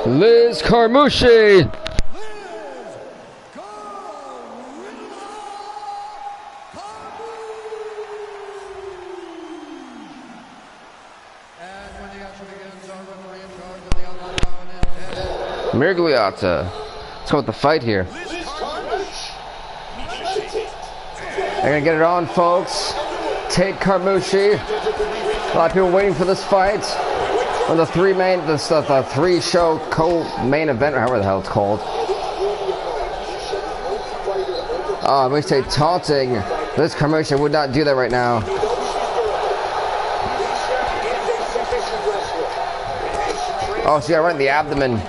Liz Carmouche. Mirgliata. Let's go with the fight here. They're gonna get it on, folks. Tate Carmouche. A lot of people waiting for this fight. On the the three-show co-main event, or however the hell it's called. Oh, we say taunting. This Carmouche would not do that right now. Oh, she got right in the abdomen.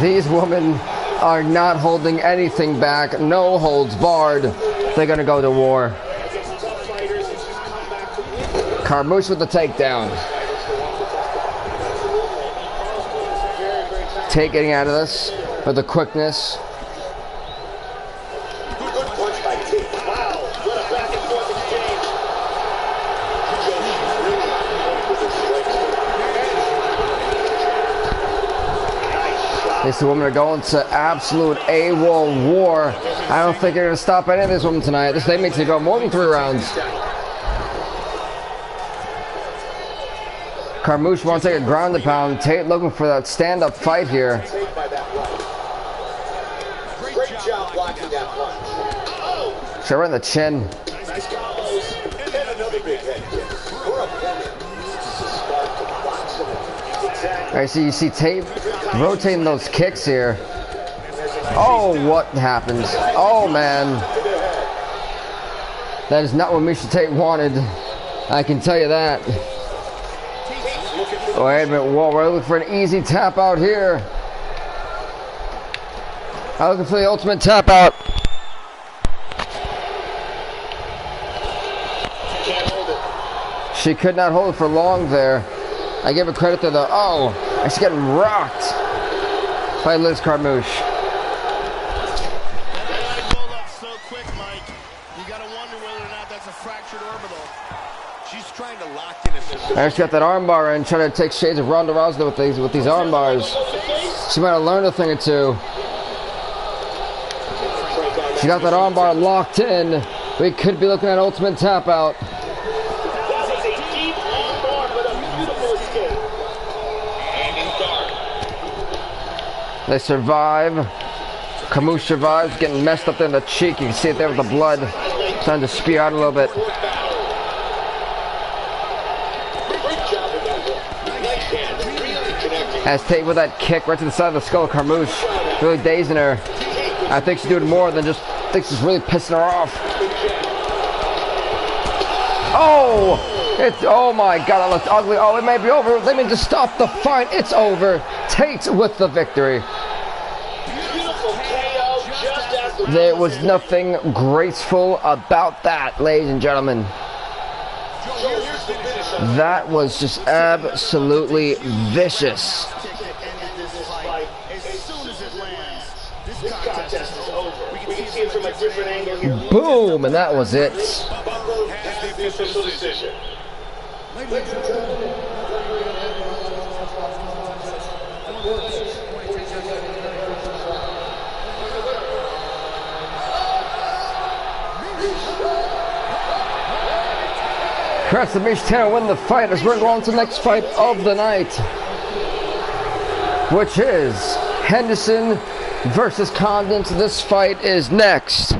These women are not holding anything back. No holds barred. They're gonna go to war. Carmouche with the takedown. Tate getting out of this with the quickness. These two women are going to absolute AWOL war. I don't think they're going to stop any of these women tonight. This thing makes it go more than 3 rounds. Carmouche wants to take a ground and pound. Tate looking for that stand-up fight here. Great job blocking that punch. Shot right in the chin. Nice combos. And another big head kick. Her opponent uses the spark to box him. Exactly. Alright, so you see Tate rotating those kicks here. Oh, what happens? Oh, man. That is not what Miesha Tate wanted. I can tell you that. Wait a minute, whoa, we're looking for an easy tap out here. I'm looking for the ultimate tap out. She could not hold it for long there. I give her credit to the, oh, and she's getting rocked by Liz Carmouche. That pulled up so quick, Mike. You gotta wonder whether or not that's a fractured orbital. She's trying to lock in a position. And she got that armbar in, trying to take shades of Ronda Rousey with these arm bars. She might have learned a thing or two. She got that armbar locked in. We could be looking at ultimate tap out. That was a deep armbar, but a beautiful escape. And in guard. They survive. Carmouche survives, getting messed up there in the cheek. You can see it there with the blood. Starting to spew out a little bit. As Tate with that kick right to the side of the skull, Carmouche really dazing her. I think she's doing more than just, I think she's really pissing her off. Oh! Oh my god, that looks ugly. Oh, it may be over. They may just stop the fight. It's over. Tate with the victory. There was nothing graceful about that, ladies and gentlemen. That was just absolutely vicious. Boom, and that was it. Congrats to Miesha Tate win the fight as we're going to the next fight of the night, which is Henderson versus Condon. This fight is next.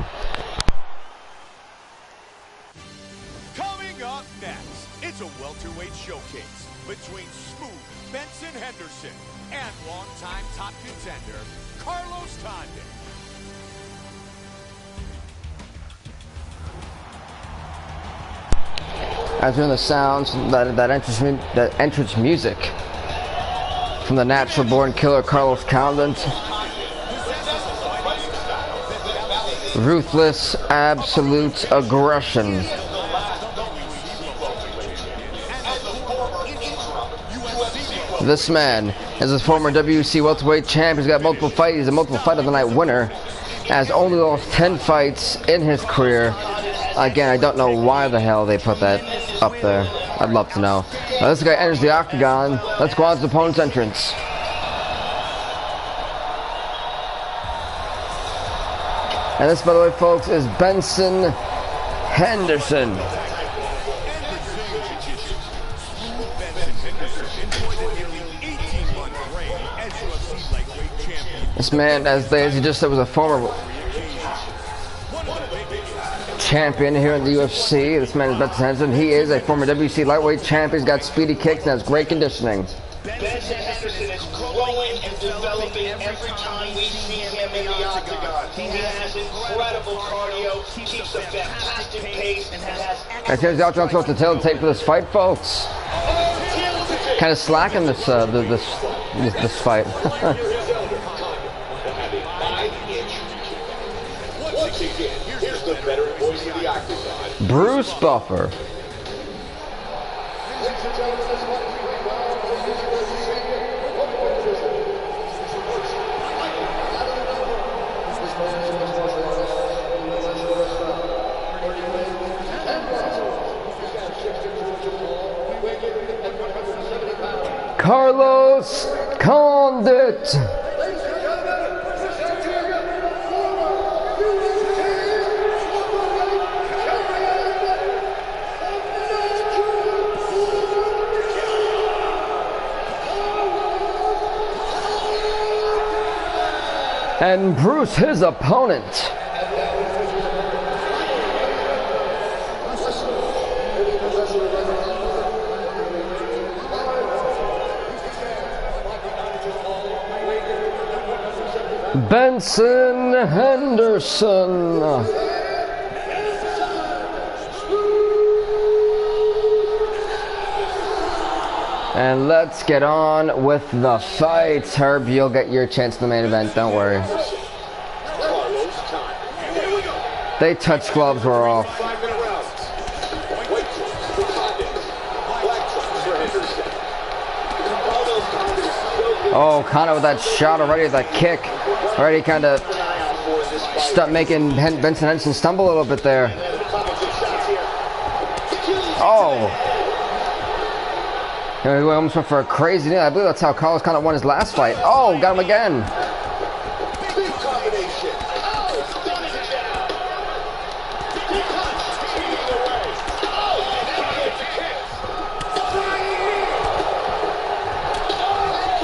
Coming up next, it's a welterweight showcase between smooth Benson Henderson and longtime top contender Carlos Condon. As we're in the sounds, that entrance music from the natural born killer Carlos Condit. Ruthless, absolute aggression. This man is a former WC welterweight champ. He's got multiple fights. He's a multiple fight of the night winner. Has only lost 10 fights in his career. Again, I don't know why the hell they put that up there. I'd love to know. Now this guy enters the octagon. Let's go on to the opponent's entrance. And this, by the way, folks, is Benson Henderson. This man, as he just said, was a former champion here in the UFC. This man is Benson Henderson. He is a former WC lightweight champion. He's got speedy kicks and has great conditioning. Benson Henderson is growing and developing every time we see him in the octagon. He has incredible cardio, keeps a fantastic pace, and has Right, here's the octagon supposed to tail the tape for this fight, folks. Kind of slacking this fight. Here's the veteran voice of the octagon, Bruce Buffer. Carlos Condit. And Bruce, his opponent. Benson Henderson. And let's get on with the fights. Herb, you'll get your chance in the main event, don't worry. They touch gloves, we're off. Oh, Condit with that shot already, that kick. Already kind of making Benson Henderson stumble a little bit there. Oh. He almost went for a crazy knee. I believe that's how Carlos Condit won his last fight. Oh, got him again.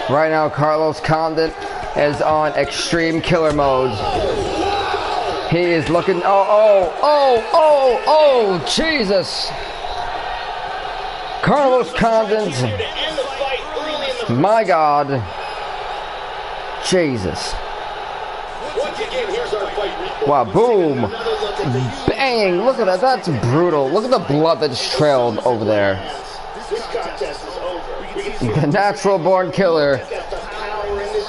Right now, Carlos Condit is on extreme killer mode. He is looking. Oh, Jesus. Carlos Condit. My God. Jesus. Wow, boom. Bang. Look at that. That's brutal. Look at the blood that just trailed over there. The natural born killer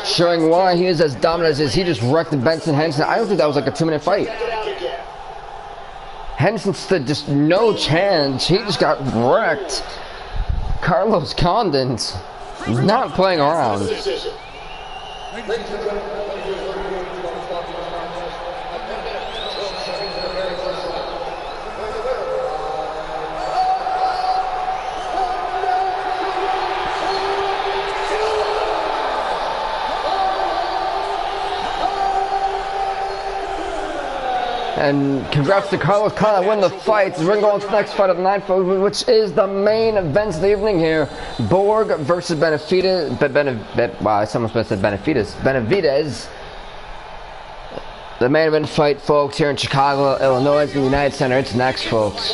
showing why he is as dominant as he just wrecked Benson Henderson. I don't think that was like a 2-minute fight. Henderson stood just no chance. He just got wrecked. Carlos Condit not playing around. And congrats to Carlos Condit winning the fight. We're going to the next fight of the night, which is the main event of the evening here. Borg versus Benavidez. Wow, someone said Benavidez. The main event fight, folks, here in Chicago, Illinois, the United Center. It's next, folks.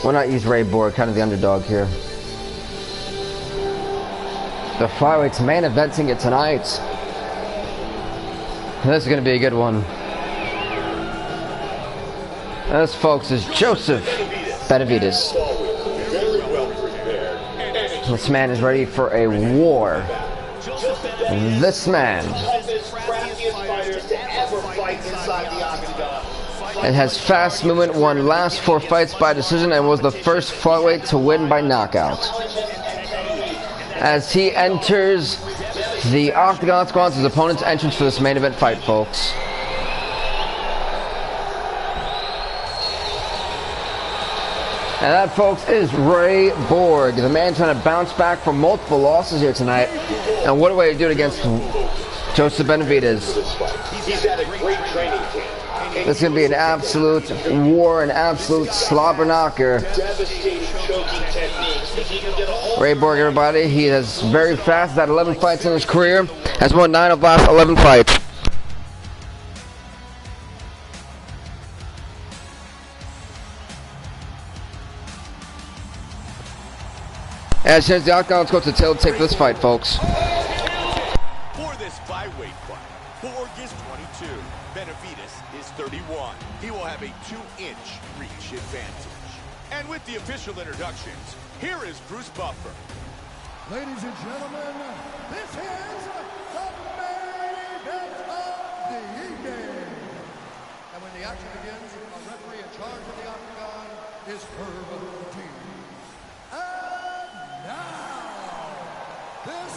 Why not use Ray Borg, kind of the underdog here. The flyweights main eventing it tonight. This is going to be a good one. This, folks, is Joseph Benavidez. Very well prepared. This man is ready for a war. This man Toughest, craftiest fighters to ever fight inside the octagon. and has fast movement, won last 4 fights by decision, and was the first flyweight to win by knockout. As he enters the octagon, squads his opponent's entrance for this main event fight, folks. And that, folks, is Ray Borg, the man trying to bounce back from multiple losses here tonight. And what a way to do it against Joseph Benavidez. He's had a great training camp. This is going to be an absolute war, an absolute slobber knocker. Devastating choking techniques. If he can get a hold Ray Borg, everybody, he is very fast. He's had 11 fights in his career. Has won 9 of the last 11 fights. As soon as the octagon, let's go to the tail tape for this fight, folks. For this flyweight fight, Borg is 22, Benavidez is 31. He will have a 2-inch reach advantage. And with the official introductions, here is Bruce Buffer. Ladies and gentlemen, this is the main event of the evening. And when the action begins, a referee in charge of the octagon is Herb T. And now, this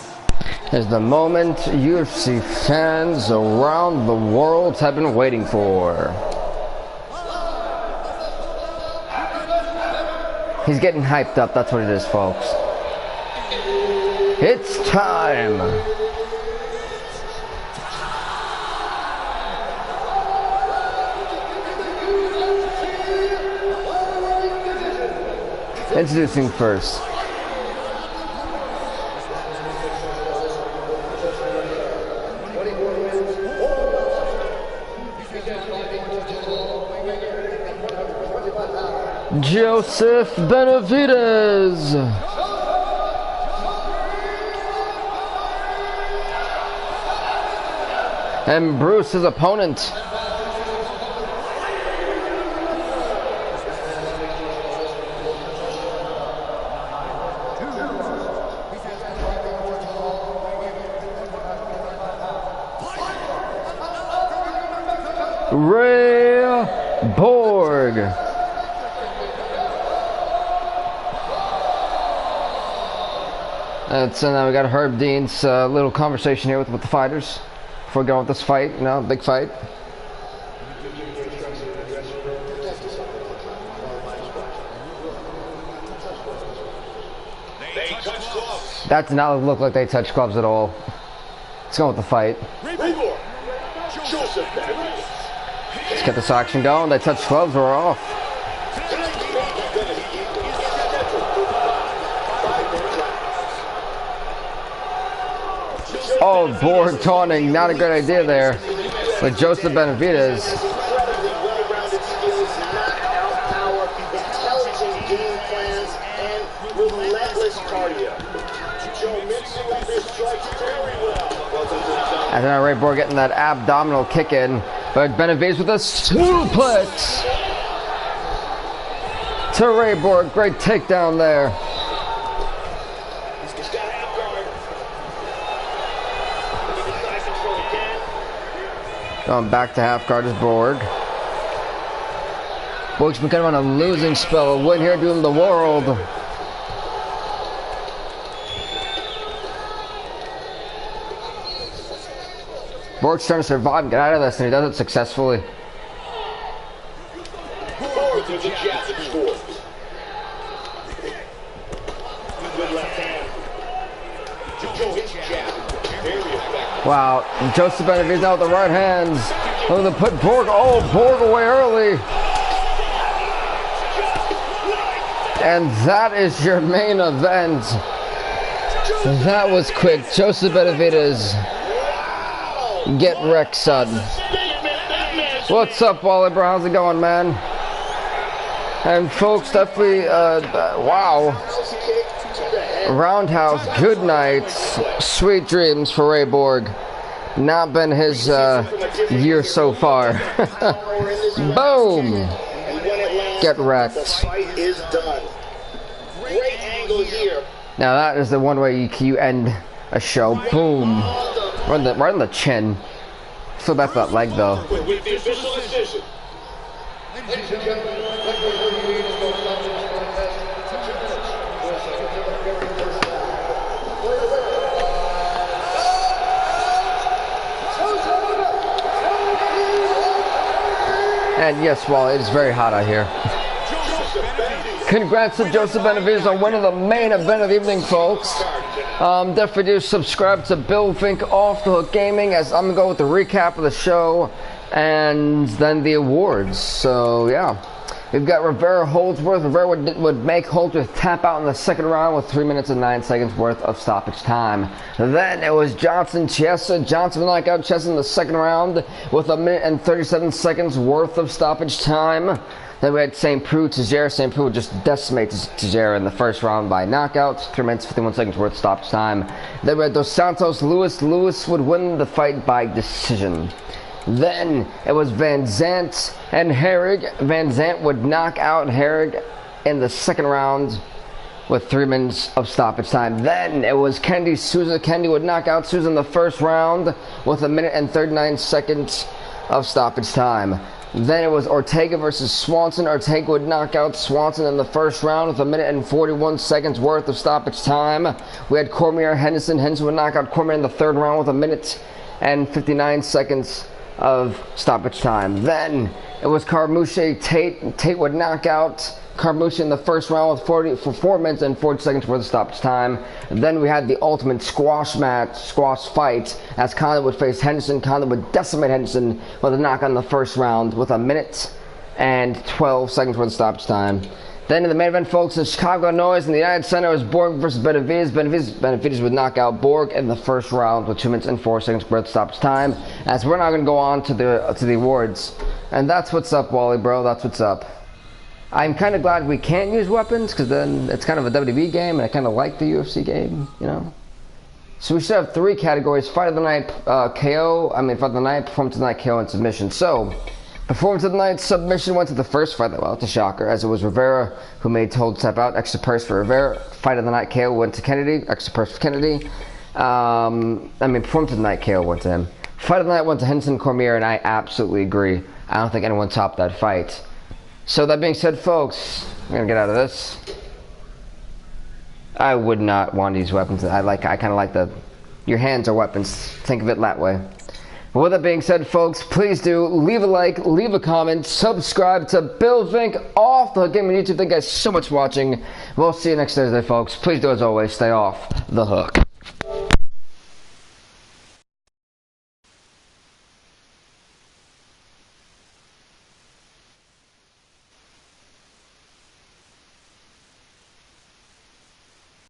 Is the moment UFC fans around the world have been waiting for. He's getting hyped up, that's what it is, folks. It's time. Introducing first. Joseph Benavidez. And Bruce, his opponent. Ray Borg. So now we got Herb Dean's little conversation here with the fighters before we go with this fight. You know, big fight. They touch gloves. That did not look like they touched gloves at all. Let's go with the fight. Ray Borg. Joseph Benavidez. Let's get this action going. They touched gloves, we're off. Oh, Borg taunting, not a good idea there. With Joseph Benavidez. Incredibly well-rounded skills, knockout power, intelligent game plans, and relentless cardio. Joe mixing up his strikes very well. And then Ray Borg getting that abdominal kick in. But Benavidez with a suplex to Ray Borg. Great takedown there. He's got half guard. He decides to throw again. Going back to half guard is Borg. Borg's been kind of on a losing spell. A win here doing the world. Borg's trying to survive and get out of this, and he does it successfully. Borg with a jab that scores. Good left hand. Joe hits jab. Very effective. Wow, Joseph Benavidez out with the right hands. Looking to put Borg, Borg away early. And that is your main event. That was quick. Joseph Benavidez. Get wrecked, son. What's up, Wally Brown? How's it going, man? And folks, definitely, wow. Roundhouse, good nights, sweet dreams for Ray Borg. Not been his year so far. Boom! when it lands, Get wrecked. the fight is done. Great angle here. Now that is the one way you end a show. Boom. Right on the chin. Feel bad for that leg though. With the official decision. Ladies and gentlemen, and yes, well, it is very hot out here. Congrats to Joseph Benavidez on winning the main event of the evening, folks. Definitely do subscribe to Bill Fink Off the Hook Gaming, as I'm going to go with the recap of the show and then the awards. So, yeah. We've got Rivera Holdsworth. Rivera would make Holdsworth tap out in the second round with 3 minutes and 9 seconds worth of stoppage time. Then it was Johnson Chiesa. Johnson would knock out Chiesa in the second round with 1 minute and 37 seconds worth of stoppage time. Then we had St. Preux Teixeira. St. Preux would just decimate Teixeira in the first round by knockout. 3 minutes, 51 seconds worth of stoppage time. Then we had Dos Santos Lewis. Lewis would win the fight by decision. Then it was Van Zandt and Herrig. Van Zandt would knock out Herrig in the second round with 3 minutes of stoppage time. Then it was Kennedy Souza. Kennedy would knock out Souza in the first round with 1 minute and 39 seconds of stoppage time. Then it was Ortega versus Swanson. Ortega would knock out Swanson in the first round with 1 minute and 41 seconds worth of stoppage time. We had Cormier Henderson. Henderson would knock out Cormier in the third round with 1 minute and 59 seconds of stoppage time. Then it was Carmouche Tate. Tate would knock out Carmouche in the first round with 4 minutes and 40 seconds worth of stoppage time. And then we had the ultimate squash fight, as Conlon would face Henderson. Conlon would decimate Henderson with a knock on the first round with 1 minute and 12 seconds worth of stoppage time. Then in the main event, folks, in Chicago, Illinois, in the United Center, was Borg versus Benavidez. Benavidez would knock out Borg in the first round with 2 minutes and 4 seconds worth of stoppage time. As we're now going to go on to the awards, and that's what's up, Wally, bro. That's what's up. I'm kind of glad we can't use weapons, because then it's kind of a WWE game, and I kind of like the UFC game, you know. So we should have 3 categories: Fight of the Night, Fight of the Night, Performance of the Night, KO, and Submission. So, Performance of the Night submission went to the first fight. Well, it's a shocker, as it was Rivera who made Told step out. Extra purse for Rivera. Fight of the Night KO went to Kennedy. Extra purse for Kennedy. Performance of the Night KO went to him. Fight of the Night went to Henderson Cormier, and I absolutely agree. I don't think anyone topped that fight. So that being said, folks, I'm gonna get out of this. I would not want to use weapons. I kind of like your hands are weapons. Think of it that way. With that being said, folks, please do leave a like, leave a comment, subscribe to Bill Fink Off the Hook Gaming YouTube. Thank you guys so much for watching. We'll see you next Thursday, folks. Please do, as always, stay off the hook.